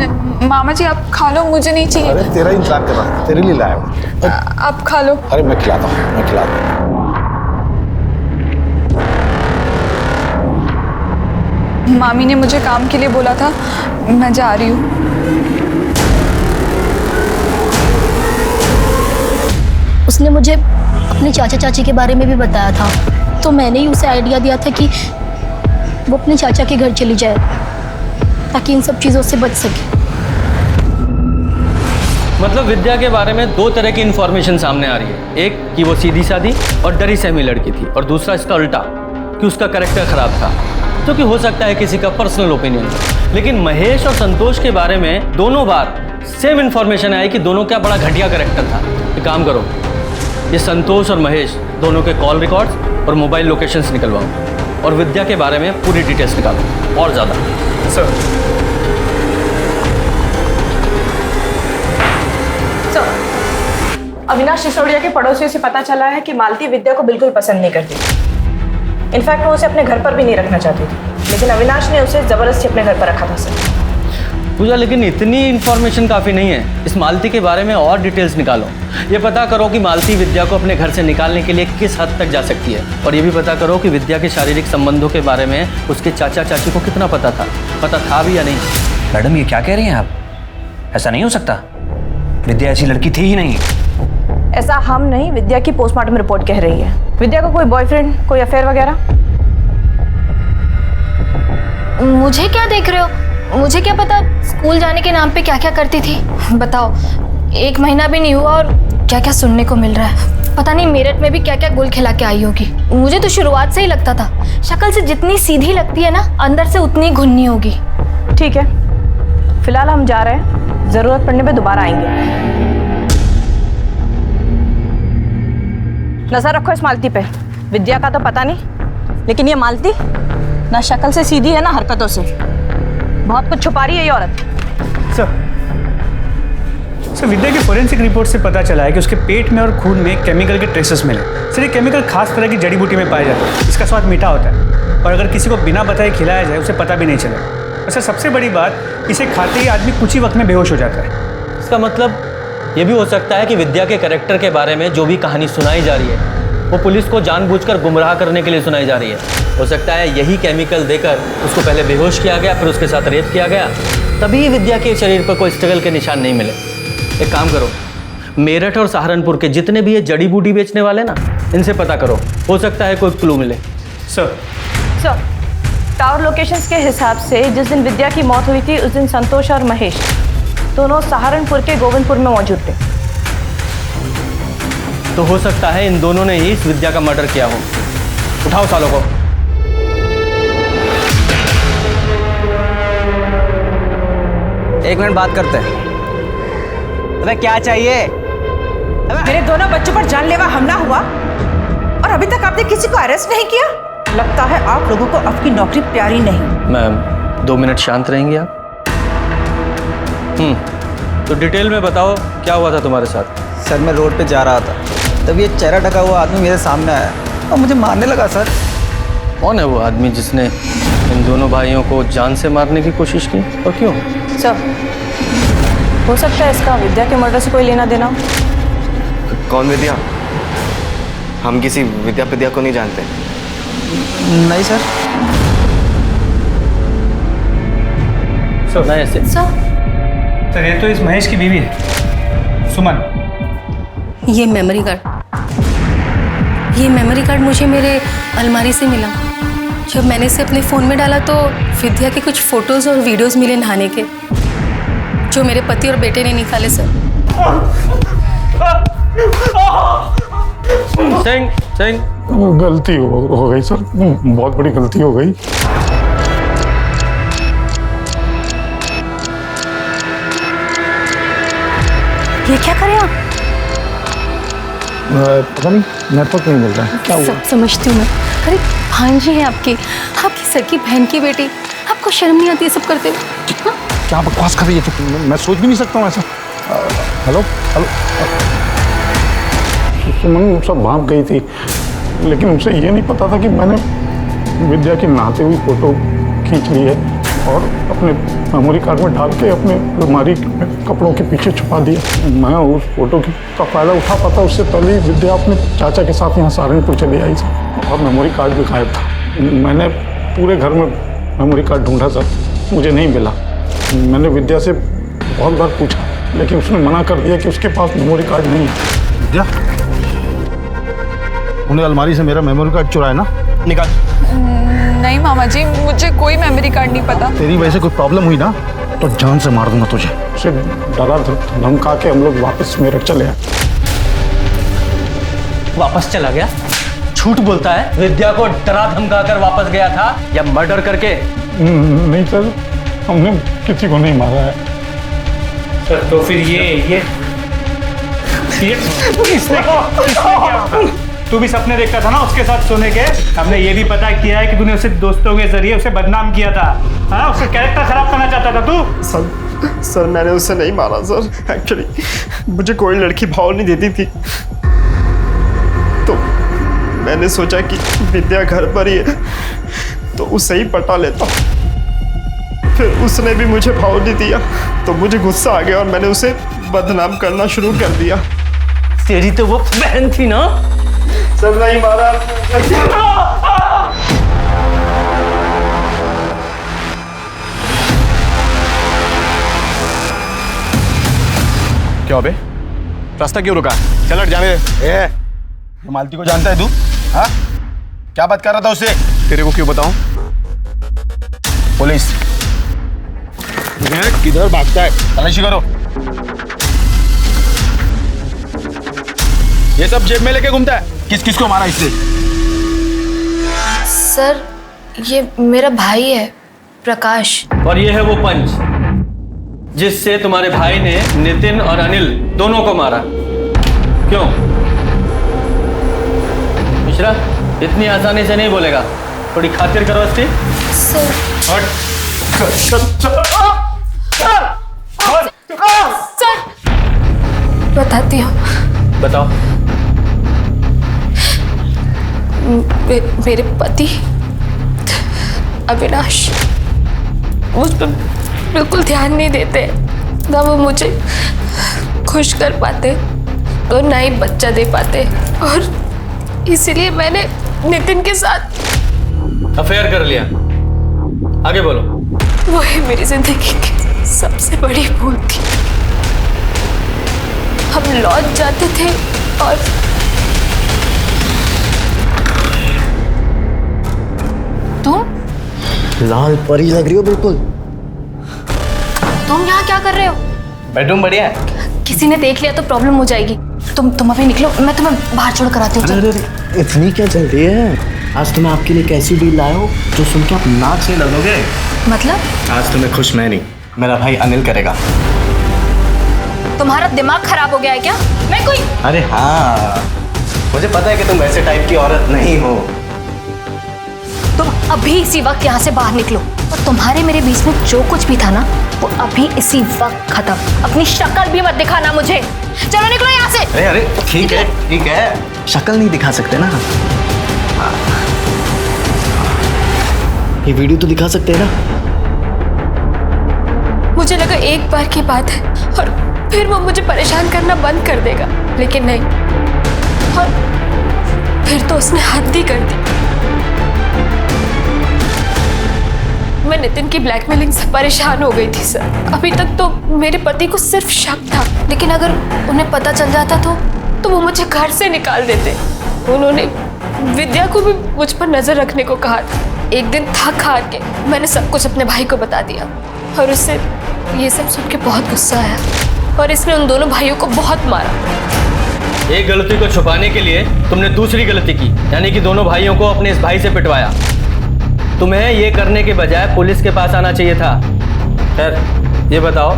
मामा जी आप खा लो, मुझे नहीं चाहिए। अरे तेरा इंतजार कर रहा हूं, तेरे लिए लाया हूं। आप खा लो। अरे मैं खिलाता हूँ, मैं खिलाता हूँ। मामी ने मुझे काम के लिए बोला था, मैं जा रही हूँ। उसने मुझे अपने चाचा चाची के बारे में भी बताया था, तो मैंने ही उसे आइडिया दिया था कि वो अपने चाचा के घर चली जाए ताकि इन सब चीज़ों से बच सके। मतलब विद्या के बारे में दो तरह की इन्फॉर्मेशन सामने आ रही है। एक कि वो सीधी सादी और डरी सहमी लड़की थी, और दूसरा इसका उल्टा कि उसका कैरेक्टर खराब था, जो कि हो सकता है किसी का पर्सनल ओपिनियन हो। लेकिन महेश और संतोष के बारे में दोनों बार सेम इन्फॉर्मेशन आई कि दोनों का बड़ा घटिया कैरेक्टर था। एक काम करो, ये संतोष और महेश दोनों के कॉल रिकॉर्ड्स और मोबाइल लोकेशंस निकलवाओ और विद्या के बारे में पूरी डिटेल्स निकालो और ज़्यादा। सर अविनाश सिसोदिया के पड़ोसियों से पता चला है कि मालती विद्या को बिल्कुल पसंद नहीं करती। इनफैक्ट वो उसे अपने घर पर भी नहीं रखना चाहती थी, लेकिन अविनाश ने उसे जबरदस्ती अपने घर पर रखा था सर। पूजा, लेकिन इतनी इन्फॉर्मेशन काफ़ी नहीं है। इस मालती के बारे में और डिटेल्स निकालो। ये पता करो कि मालती विद्या को अपने घर से निकालने के लिए किस हद तक जा सकती है, और ये भी पता करो कि विद्या के शारीरिक संबंधों के बारे में उसके चाचा चाची को कितना पता था भी या नहीं। मैडम ये क्या कह रही हैं आप? ऐसा नहीं हो सकता, विद्या ऐसी लड़की थी ही नहीं। ऐसा हम नहीं, विद्या की पोस्टमार्टम रिपोर्ट कह रही है। विद्या को कोई बॉयफ्रेंड, कोई अफेयर वगैरह? मुझे क्या देख रहे हो? मुझे क्या पता स्कूल जाने के नाम पे क्या क्या करती थी। बताओ, 1 महीना भी नहीं हुआ और क्या क्या सुनने को मिल रहा है। पता नहीं मेरठ में भी क्या क्या गुल खिला के आई होगी। मुझे तो शुरुआत से ही लगता था, शक्ल से जितनी सीधी लगती है ना, अंदर से उतनी घुन्नी होगी। ठीक है, फिलहाल हम जा रहे हैं, जरूरत पड़ने पे दोबारा आएंगे। नजर रखो इस मालती पे। विद्या का तो पता नहीं, लेकिन ये मालती ना शक्ल से सीधी है ना हरकतों से, बहुत कुछ छुपा रही है ये औरत। सर विद्या की फोरेंसिक रिपोर्ट से पता चला है कि उसके पेट में और खून में केमिकल के ट्रेसेस मिले। सर ये केमिकल खास तरह की जड़ी बूटी में पाया जाता है, इसका स्वाद मीठा होता है और अगर किसी को बिना बताए खिलाया जाए उसे पता भी नहीं चलेगा। और सर सबसे बड़ी बात, इसे खाते ही आदमी कुछ ही वक्त में बेहोश हो जाता है। इसका मतलब ये भी हो सकता है कि विद्या के कैरेक्टर के बारे में जो भी कहानी सुनाई जा रही है वो पुलिस को जानबूझकर गुमराह करने के लिए सुनाई जा रही है। हो सकता है यही केमिकल देकर उसको पहले बेहोश किया गया, फिर उसके साथ रेप किया गया, तभी विद्या के शरीर पर कोई स्ट्रगल के निशान नहीं मिले। एक काम करो, मेरठ और सहारनपुर के जितने भी ये जड़ी बूटी बेचने वाले ना, इनसे पता करो, हो सकता है कोई क्लू मिले। सर टावर लोकेशंस के हिसाब से जिस दिन विद्या की मौत हुई थी उस दिन संतोष और महेश दोनों सहारनपुर के गोविंदपुर में मौजूद थे। तो हो सकता है इन दोनों ने ही इस विद्या का मर्डर किया हो। उठाओ सालों को। एक मिनट बात करते हैं। तुम्हें क्या चाहिए? मेरे दोनों बच्चों पर जानलेवा हमला हुआ और अभी तक आपने किसी को अरेस्ट नहीं किया। लगता है आप लोगों को आपकी नौकरी प्यारी नहीं। मैम 2 मिनट शांत रहेंगी आप? तो डिटेल में बताओ क्या हुआ था तुम्हारे साथ? सर मैं रोड पे जा रहा था, तब ये चेहरा ढका हुआ आदमी मेरे सामने आया और मुझे मारने लगा। सर कौन है वो आदमी जिसने इन दोनों भाइयों को जान से मारने की कोशिश की और क्यों? सर हो सकता है इसका विद्या के मर्डर से कोई लेना देना हो। कौन विद्या? हम किसी विद्या को नहीं जानते। नहीं सर। सर ये तो इस महेश की बीवी है, सुमन। ये मेमोरी कार्ड मुझे मेरे अलमारी से मिला। जब मैंने इसे अपने फ़ोन में डाला तो विद्या के कुछ फ़ोटोज़ और वीडियोज़ मिले नहाने के, जो मेरे पति और बेटे ने निकाले। सर गलती हो गई सर, बहुत बड़ी गलती हो गई। ये क्या करें आप? पता नहीं, नेटवर्क नहीं मिल रहा है। क्या हुआ? समझती हूँ मैं। अरे भांजी है आपकी सर की बहन की बेटी। आपको शर्म नहीं आती ये सब करते हुए? क्या बकवास कर रही है तो? मैं सोच भी नहीं सकता हूँ ऐसा। हेलो हेलो, सुमन सब भाग गई थी, लेकिन उसे ये नहीं पता था कि मैंने विद्या की नहाते हुई फोटो खींच ली है और अपने मेमोरी कार्ड में डाल के अपने अलमारी में कपड़ों के पीछे छुपा दिया। मैं उस फोटो का फायदा उठा पाता उससे पहले ही विद्या अपने चाचा के साथ यहाँ सहारनपुर चली आई थी और मेमोरी कार्ड भी गायब था। मैंने पूरे घर में मेमोरी कार्ड ढूंढा सर, मुझे नहीं मिला। मैंने विद्या से बहुत बार पूछा, लेकिन उसने मना कर दिया कि उसके पास मेमोरी कार्ड नहीं है। विद्या, उन्हें अलमारी से मेरा मेमोरी कार्ड चुराया ना? निकाल। नहीं मामा जी, मुझे कोई मेमोरी कार्ड नहीं पता। तेरी वजह से कोई प्रॉब्लम हुई ना तो जान से मार दूंगा तुझे। उसे डरा धमका के हम लोग वापस मेरठ चले आए। वापस चला गया? झूठ बोलता है। विद्या को डरा धमका कर वापस गया था या मर्डर करके? नहीं सर, हमने किसी को नहीं मारा है सर। तो फिर ये किसने किया? तू भी सपने देखता था ना उसके साथ सोने के। हमने ये भी पता किया है कि तूने उसे दोस्तों के जरिए उसे बदनाम किया था। हाँ, उसका कैरेक्टर खराब करना चाहता था तू। सर मैंने उसे नहीं मारा सर। एक्चुअली मुझे कोई लड़की भाव नहीं देती थी, तो मैंने सोचा कि विद्या घर पर ही है तो उसे ही पटा लेता। फिर उसने भी मुझे भाव नहीं दिया तो मुझे गुस्सा आ गया और मैंने उसे बदनाम करना शुरू कर दिया। तेरी तो वो बहन थी ना? सर नहीं मारा। क्या बे, रास्ता क्यों रुका? चल हट, जाने दे। मालती को जानता है तू? हाँ, क्या बात कर रहा था उससे? तेरे को क्यों बताऊं? पुलिस किधर भागता है? तलाशी करो। ये सब जेब में लेके घूमता है। किस किस को मारा इससे? सर ये मेरा भाई है प्रकाश। और ये है वो पंच जिससे तुम्हारे भाई ने नितिन और अनिल दोनों को मारा। क्यों मिश्रा, इतनी आसानी से नहीं बोलेगा, थोड़ी खातिर करो इसकी। सर सर बताती हूँ। बताओ। मेरे पति अविनाश मुझ पर बिल्कुल ध्यान नहीं देते, ना वो मुझे खुश कर पाते तो ना ही बच्चा दे पाते, और इसीलिए मैंने नितिन के साथ अफेयर कर लिया। आगे बोलो। वो ही मेरी जिंदगी की सबसे बड़ी भूल थी। हम लौट जाते थे और तुम लाल परी लग रही हो बिल्कुल। तुम यहाँ क्या कर रहे हो? बेडरूम बढ़िया है। किसी ने देख लिया तो प्रॉब्लम हो जाएगी। तुम अभी निकलो, मैं तुम्हें बाहर छोड़ कर आती हूँ। अरे इतनी क्या जल्दी है? आज तुम्हें आपके लिए कैसी डील लाया हो जो सुन के आप नाक से लगोगे। मतलब? आज तुम्हें खुश मैं नहीं, मेरा भाई अनिल करेगा। तुम्हारा दिमाग खराब हो गया है क्या? मैं कोई अरे हाँ, मुझे पता है कि तुम वैसे टाइप की औरत नहीं हो। तुम अभी इसी वक्त यहाँ से बाहर निकलो, और तुम्हारे मेरे बीच में जो कुछ भी था ना वो अभी इसी वक्त खत्म। अपनी शक्ल भी मत दिखाना मुझे। चलो निकलो यहाँ से। अरे अरे ठीक है, शक्ल नहीं दिखा सकते ना। ये वीडियो तो दिखा सकते हैं ना। मुझे लगा एक बार की बात है और फिर वो मुझे परेशान करना बंद कर देगा, लेकिन नहीं, और फिर तो उसने हद ही कर दी। मैं नितिन की ब्लैकमेलिंग से परेशान हो गई थी सर। अभी तक तो मेरे पति को सिर्फ शक था, लेकिन अगर उन्हें पता चल जाता तो वो मुझे घर से निकाल देते। उन्होंने विद्या को भी मुझ पर नजर रखने को कहा था। एक दिन थक हार के मैंने सब कुछ अपने भाई को बता दिया और उससे ये सब सुन के बहुत गुस्सा आया और इसने उन दोनों भाइयों को बहुत मारा। एक गलती को छुपाने के लिए तुमने दूसरी गलती की, यानी कि दोनों भाइयों को अपने इस भाई से पिटवाया। तुम्हें ये करने के बजाय पुलिस के पास आना चाहिए था। खैर ये बताओ,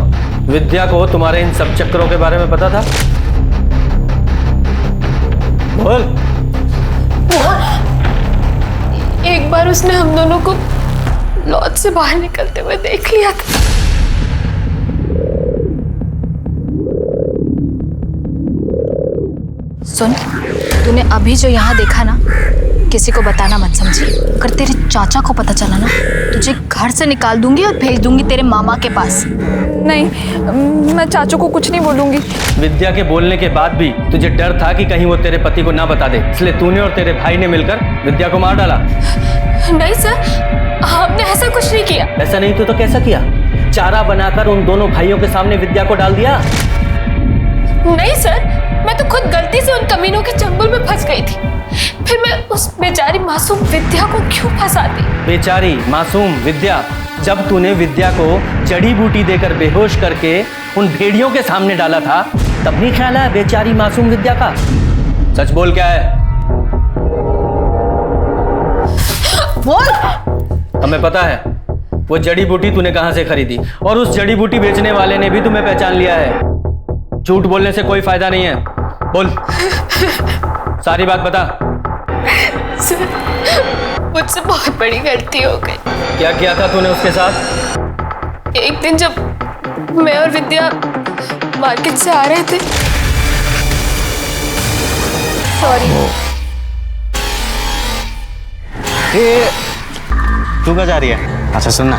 विद्या को तुम्हारे इन सब चक्करों के बारे में पता था? बोल। एक बार उसने हम दोनों को लॉज से बाहर निकलते हुए देख लिया था। सुन, तूने अभी जो यहाँ देखा ना, किसी को बताना मत समझी। अगर तेरे चाचा को पता चला ना, तुझे घर से निकाल दूंगी और भेज दूंगी तेरे मामा के पास। नहीं, मैं चाचू को कुछ नहीं बोलूंगी। विद्या के बोलने के बाद भी तुझे डर था कि कहीं वो तेरे पति को ना बता दे, इसलिए तूने और तेरे भाई ने मिलकर विद्या को मार डाला। नहीं सर, हमने ऐसा कुछ नहीं किया। ऐसा नहीं तो कैसा किया? चारा बनाकर उन दोनों भाइयों के सामने विद्या को डाल दिया। नहीं सर, मैं तो खुद गलती से उन कमीनों के चंगुल में फंस गई थी। फिर मैं उस बेचारी मासूम विद्या को क्यों फंसाती? बेचारी मासूम विद्या? जब तूने विद्या को जड़ी बूटी देकर बेहोश करके उन भेड़ियों के सामने डाला था, तब नहीं ख्याल है बेचारी मासूम विद्या का? सच बोल, क्या है? बोल। हमें पता है वो जड़ी बूटी तूने कहां से खरीदी, और उस जड़ी बूटी बेचने वाले ने भी तुम्हें पहचान लिया है। झूठ बोलने से कोई फायदा नहीं है। बोल, सारी बात बता। सर, मुझसे बहुत बड़ी गलती हो गई। क्या किया था तूने उसके साथ? एक दिन जब मैं और विद्या मार्केट से आ रहे थे। सॉरी। तू कहाँ जा रही है? अच्छा सुन ना,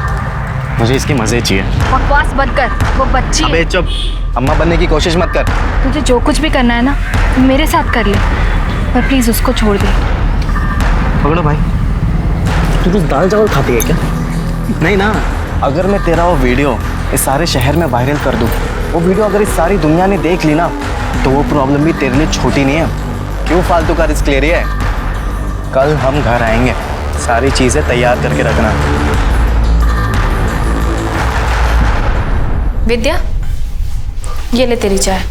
मुझे इसकी मजे चाहिए। बकवास बंद कर, वो बच्ची। अबे चुप, अम्मा बनने की कोशिश मत कर। तुझे जो कुछ भी करना है ना, मेरे साथ कर ले, पर प्लीज उसको छोड़ दे। पकड़ो भाई। तू कुछ दाल चावल खाती है क्या? नहीं ना, अगर मैं तेरा वो वीडियो इस सारे शहर में वायरल कर दूँ, वो वीडियो अगर इस सारी दुनिया ने देख ली ना, तो वो प्रॉब्लम भी तेरे लिए छोटी नहीं है। क्यों फालतू का रिस्क ले रही है? कल हम घर आएंगे, सारी चीजें तैयार करके रखना। विद्या, ये ले तेरी चाय।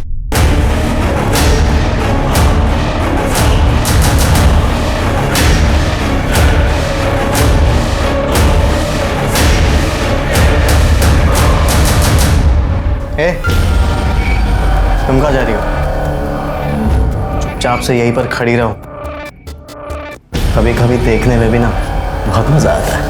तुम कहाँ जा रही हो? चुपचाप से यहीं पर खड़ी रहो। कभी कभी देखने में भी ना बहुत मजा आता है।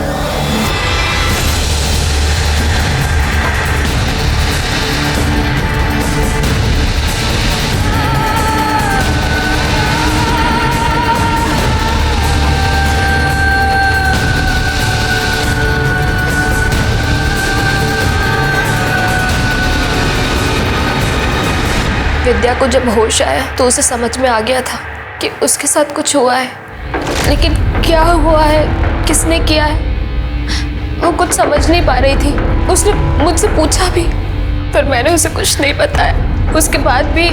विद्या को जब होश आया तो उसे समझ में आ गया था कि उसके साथ कुछ हुआ है, लेकिन क्या हुआ है, किसने किया है, वो कुछ समझ नहीं पा रही थी। उसने मुझसे पूछा भी, पर मैंने उसे कुछ नहीं बताया। उसके बाद भी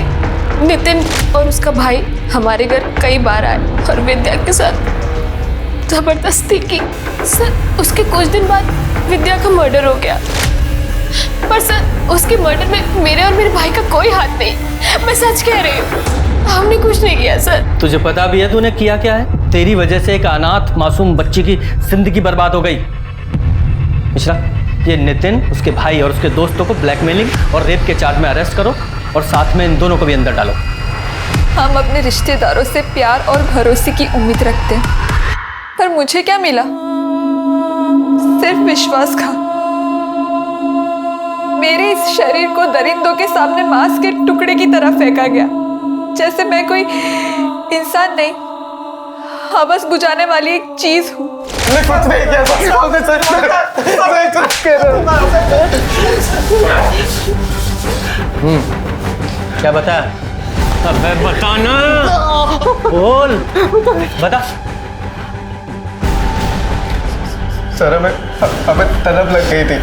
नितिन और उसका भाई हमारे घर कई बार आए और विद्या के साथ जबरदस्ती की। सर, उसके कुछ दिन बाद विद्या का मर्डर हो गया, पर सर उसके मर्डर में मेरे और मेरे भाई का कोई हाथ नहीं। मैं सच कह रही हूँ, हमने कुछ नहीं किया सर। तुझे पता भी है तूने किया क्या है? तेरी वजह से एक अनाथ मासूम बच्ची की जिंदगी बर्बाद हो गई। मिश्रा, ये नितिन, उसके भाई और उसके दोस्तों को ब्लैकमेलिंग और रेप के चार्ज में अरेस्ट करो और साथ में इन दोनों को भी अंदर डालो। हम अपने रिश्तेदारों से प्यार और भरोसे की उम्मीद रखते हैं, पर मुझे क्या मिला? सिर्फ विश्वासघात। मेरे इस शरीर को दरिंदों के सामने मांस के टुकड़े की तरह फेंका गया, जैसे मैं कोई इंसान नहीं, हवस बुझाने वाली एक चीज हूँ। मैं कुछ नहीं किया क्या बताया? अबे बता ना, बोल, बता। सर हमें तलब लग गई थी,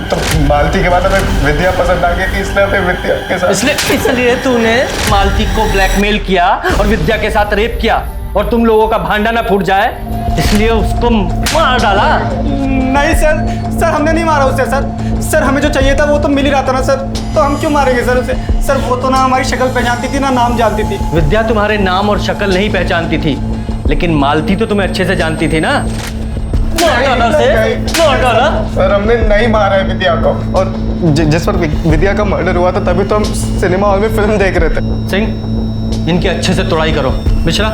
तो मालती के बाद हमें विद्या पसंद आ गई थी, इसलिए हमें विद्या के साथ। इसलिए तूने मालती को ब्लैकमेल किया और विद्या के साथ रेप किया, और तुम लोगों का भांडा ना फूट जाए इसलिए उसको मार डाला। नहीं सर, हमने नहीं मारा उसे सर, हमें जो चाहिए था वो तो मिल ही रहा था ना सर, तो हम क्यों मारेंगे सर उसे? सर वो तो ना हमारी शक्ल पहचानती थी ना नाम जानती थी। विद्या तुम्हारे नाम और शक्ल नहीं पहचानती थी, लेकिन मालती तो तुम्हें अच्छे से जानती थी ना। सर हमने नहीं मारा है विद्या को, और जिस वक्त विद्या का मर्डर हुआ था तभी तो हम सिनेमा हॉल में फिल्म देख रहे थे। सिंह, इनकी अच्छे से तोड़ाई करो। मिश्रा,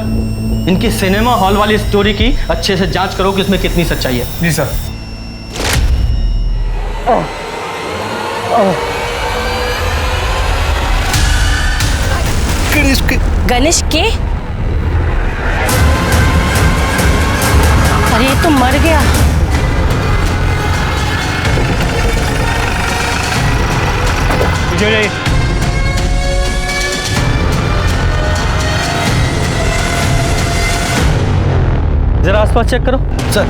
इनकी सिनेमा हॉल वाली स्टोरी की अच्छे से जांच करो कि इसमें कितनी सच्चाई है। जी सर। गणेश के? अरे ये तो मर गया। विजय, जरा आसपास चेक करो। सर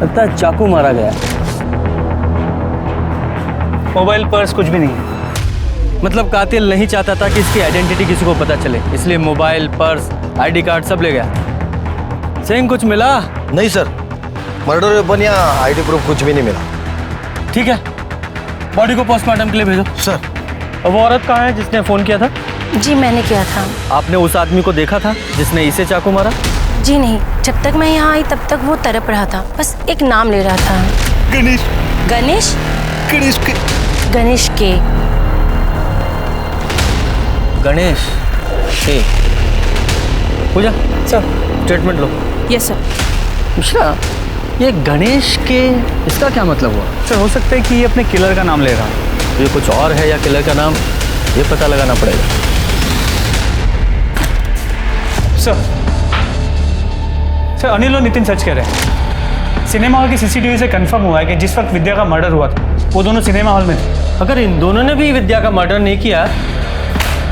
लगता है चाकू मारा गया। मोबाइल, पर्स कुछ भी नहीं है। मतलब कातिल नहीं चाहता था कि इसकी आइडेंटिटी किसी को पता चले, इसलिए मोबाइल, पर्स, आईडी कार्ड सब ले गया। सिंह, कुछ मिला? नहीं सर, मर्डर वेपन या आईडी प्रूफ कुछ भी नहीं मिला। ठीक है, बॉडी को पोस्टमार्टम के लिए भेजो। सर। और वो औरत कहाँ है जिसने फोन किया था? जी मैंने किया था। आपने उस आदमी को देखा था जिसने इसे चाकू मारा? जी नहीं, जब तक मैं यहाँ आई तब तक वो तड़प रहा था, बस एक नाम ले रहा था। गणेश। गणेश? गणेश के। गणेश के। गणेश के। पूजा, सर स्टेटमेंट लो। Yes sir. मिश्रा, ये गणेश के, इसका क्या मतलब हुआ? सर हो सकता है कि ये अपने किलर का नाम ले रहा है। ये कुछ और है या किलर का नाम, ये पता लगाना पड़ेगा। सर अनिल और नितिन सच कह रहे हैं। सिनेमा हॉल की सीसीटीवी से कंफर्म हुआ है कि जिस वक्त विद्या का मर्डर हुआ था वो दोनों सिनेमा हॉल में थे। अगर इन दोनों ने भी विद्या का मर्डर नहीं किया,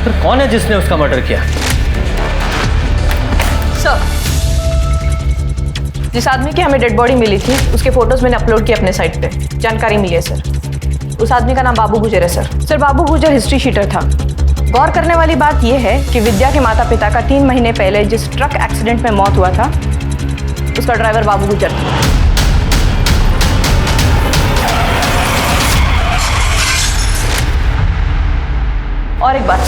फिर कौन है जिसने उसका मर्डर किया? सर, जिस आदमी की हमें डेड बॉडी मिली थी उसके फोटोज मैंने अपलोड किए अपने साइट पे, जानकारी मिली है सर। उस आदमी का नाम बाबू गुजर है सर। सर बाबू गुजर हिस्ट्री शीटर था। गौर करने वाली बात यह है कि विद्या के माता पिता का 3 महीने पहले जिस ट्रक एक्सीडेंट में मौत हुआ था उसका ड्राइवर बाबू गुजर था। और एक बात,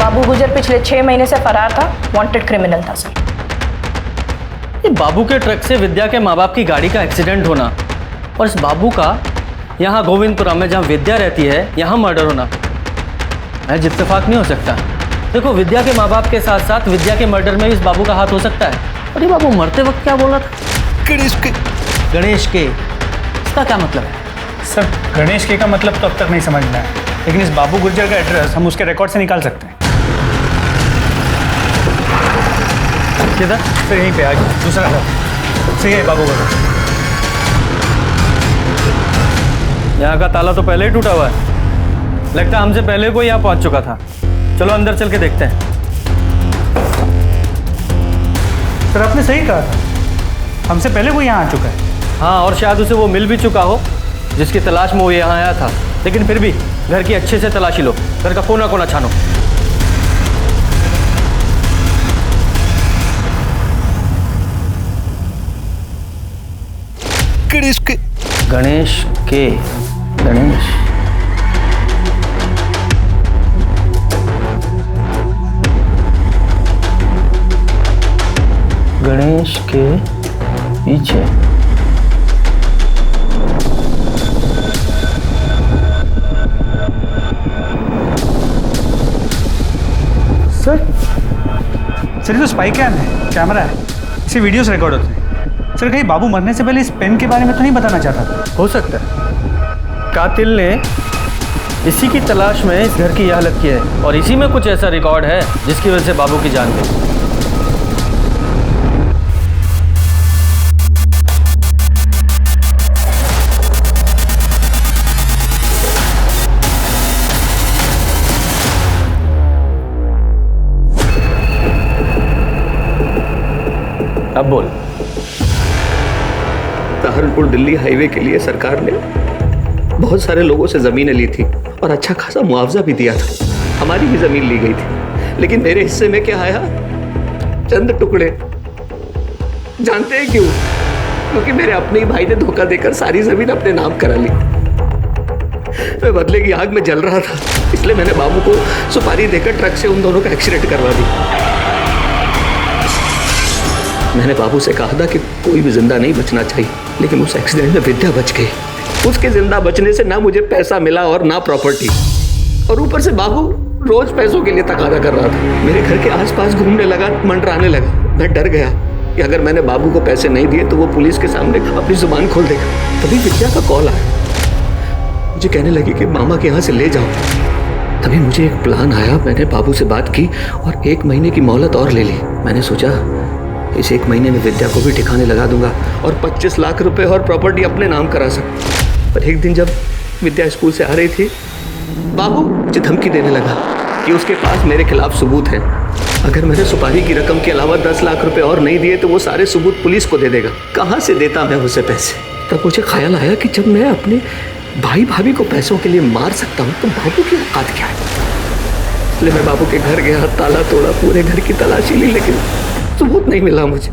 बाबू गुजर पिछले 6 महीने से फरार था, वांटेड क्रिमिनल था सर। ये बाबू के ट्रक से विद्या के माँ बाप की गाड़ी का एक्सीडेंट होना और इस बाबू का यहाँ गोविंदपुरा में जहाँ विद्या रहती है यहाँ मर्डर होना महज इत्तेफाक नहीं हो सकता। देखो, विद्या के माँ बाप के साथ साथ विद्या के मर्डर में भी इस बाबू का हाथ हो सकता है। और ये बाबू मरते वक्त क्या बोला था? गणेश के। गणेश के, इसका क्या मतलब है? सर गणेश के का मतलब तो अब तक नहीं समझ में आया, लेकिन इस बाबू गुर्जर का एड्रेस हम उसके रिकॉर्ड से निकाल सकते हैं। किधर? सर यहीं पे आ गया, दूसरा घर। सही है बाबू गुर्जर। यहाँ का ताला तो पहले ही टूटा हुआ है, लगता है हमसे पहले कोई यहाँ पहुँच चुका था। चलो अंदर चल के देखते हैं। सर आपने सही कहा था, हमसे पहले कोई यहाँ आ चुका है। हाँ, और शायद उसे वो मिल भी चुका हो जिसकी तलाश में वो यहाँ आया था। लेकिन फिर भी घर की अच्छे से तलाशी लो, घर का कोना कोना छानो। गणेश के। गणेश के। गणेश गणेश के पीछे सर ये तो स्पाई कैम है, कैमरा है, इससे वीडियोस रिकॉर्ड होते हैं। सर कहीं बाबू मरने से पहले इस पेन के बारे में तो नहीं बताना चाहता था? हो सकता है कातिल ने इसी की तलाश में इस घर की यह हालत की है और इसी में कुछ ऐसा रिकॉर्ड है जिसकी वजह से बाबू की जान गई। अब बोल। सहारनपुर दिल्ली हाईवे के लिए सरकार ने बहुत सारे लोगों से जमीनें ली थी और अच्छा खासा मुआवजा भी दिया था। हमारी भी जमीन ली गई थी, लेकिन मेरे हिस्से में क्या आया? चंद टुकड़े। जानते हैं क्यों? क्योंकि मेरे अपने ही भाई ने धोखा देकर सारी जमीन अपने नाम करा ली। मैं बदले की आग में जल रहा था, इसलिए मैंने बाबू को सुपारी देकर ट्रक से उन दोनों का एक्सीडेंट करवा दी। मैंने बाबू से कहा था कि कोई भी जिंदा नहीं बचना चाहिए, लेकिन उस एक्सीडेंट में विद्या बच गई। उसके जिंदा बचने से ना मुझे पैसा मिला और ना प्रॉपर्टी, और ऊपर से बाबू रोज पैसों के लिए तकादा कर रहा था। मेरे घर के आसपास घूमने लगा, मंडराने लगा। मैं डर गया कि अगर मैंने बाबू को पैसे नहीं दिए तो वो पुलिस के सामने अपनी जुबान खोल देगा। तभी विद्या का कॉल आया, मुझे कहने लगी कि मामा के यहाँ से ले जाओ। तभी मुझे एक प्लान आया। मैंने बाबू से बात की और 1 महीने की मोहलत और ले ली। मैंने सोचा इस 1 महीने में विद्या को भी ठिकाने लगा दूंगा और 25 लाख रुपए और प्रॉपर्टी अपने नाम करा सकूं। पर एक दिन जब विद्या स्कूल से आ रही थी, बाबू मुझे धमकी देने लगा कि उसके पास मेरे खिलाफ सबूत हैं। अगर मैंने सुपारी की रकम के अलावा 10 लाख रुपए और नहीं दिए तो वो सारे सबूत पुलिस को दे देगा। कहाँ से देता मैं उसे पैसे? तब मुझे ख्याल आया कि जब मैं अपने भाई भाभी को पैसों के लिए मार सकता हूँ तो बाबू की औकात क्या है? इसलिए मैं बाबू के घर गया, ताला तोड़ा, पूरे घर की तलाशी ली, लेकिन सबूत नहीं मिला मुझे।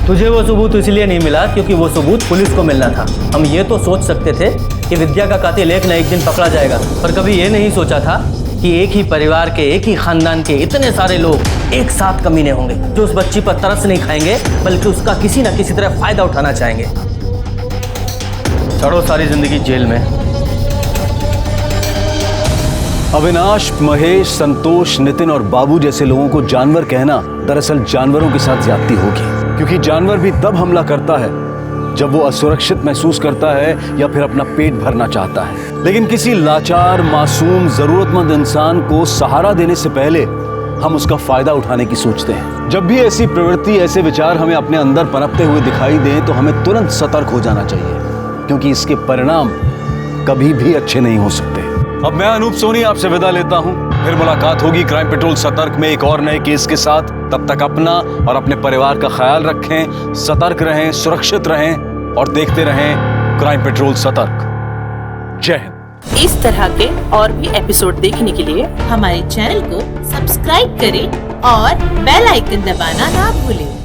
तुझे वो सबूत इसलिए नहीं मिला क्योंकि वो सबूत पुलिस को मिलना था। हम ये तो सोच सकते थे कि विद्या का कातिल एक न एक दिन पकड़ा जाएगा, पर कभी ये नहीं सोचा था कि एक ही परिवार के, एक ही खानदान के इतने सारे लोग एक साथ कमीने होंगे जो उस बच्ची पर तरस नहीं खाएंगे बल्कि उसका किसी न किसी तरह फायदा उठाना चाहेंगे। चढ़ो सारी जिंदगी जेल में। अविनाश, महेश, संतोष, नितिन और बाबू जैसे लोगों को जानवर कहना दरअसल जानवरों के साथ ज्यादती होगी, क्योंकि जानवर भी तब हमला करता है जब वो असुरक्षित महसूस करता है या फिर अपना पेट भरना चाहता है। लेकिन किसी लाचार, मासूम, जरूरतमंद इंसान को सहारा देने से पहले हम उसका फायदा उठाने की सोचते हैं। जब भी ऐसी प्रवृत्ति, ऐसे विचार हमें अपने अंदर पनपते हुए दिखाई दें तो हमें तुरंत सतर्क हो जाना चाहिए, क्योंकि इसके परिणाम कभी भी अच्छे नहीं हो सकते। अब मैं अनूप सोनी आपसे विदा लेता हूं। फिर मुलाकात होगी क्राइम पेट्रोल सतर्क में एक और नए केस के साथ। तब तक अपना और अपने परिवार का ख्याल रखें, सतर्क रहें, सुरक्षित रहें और देखते रहें क्राइम पेट्रोल सतर्क। जय हिंद। इस तरह के और भी एपिसोड देखने के लिए हमारे चैनल को सब्सक्राइब करें और बेल आइकन दबाना ना भूलें।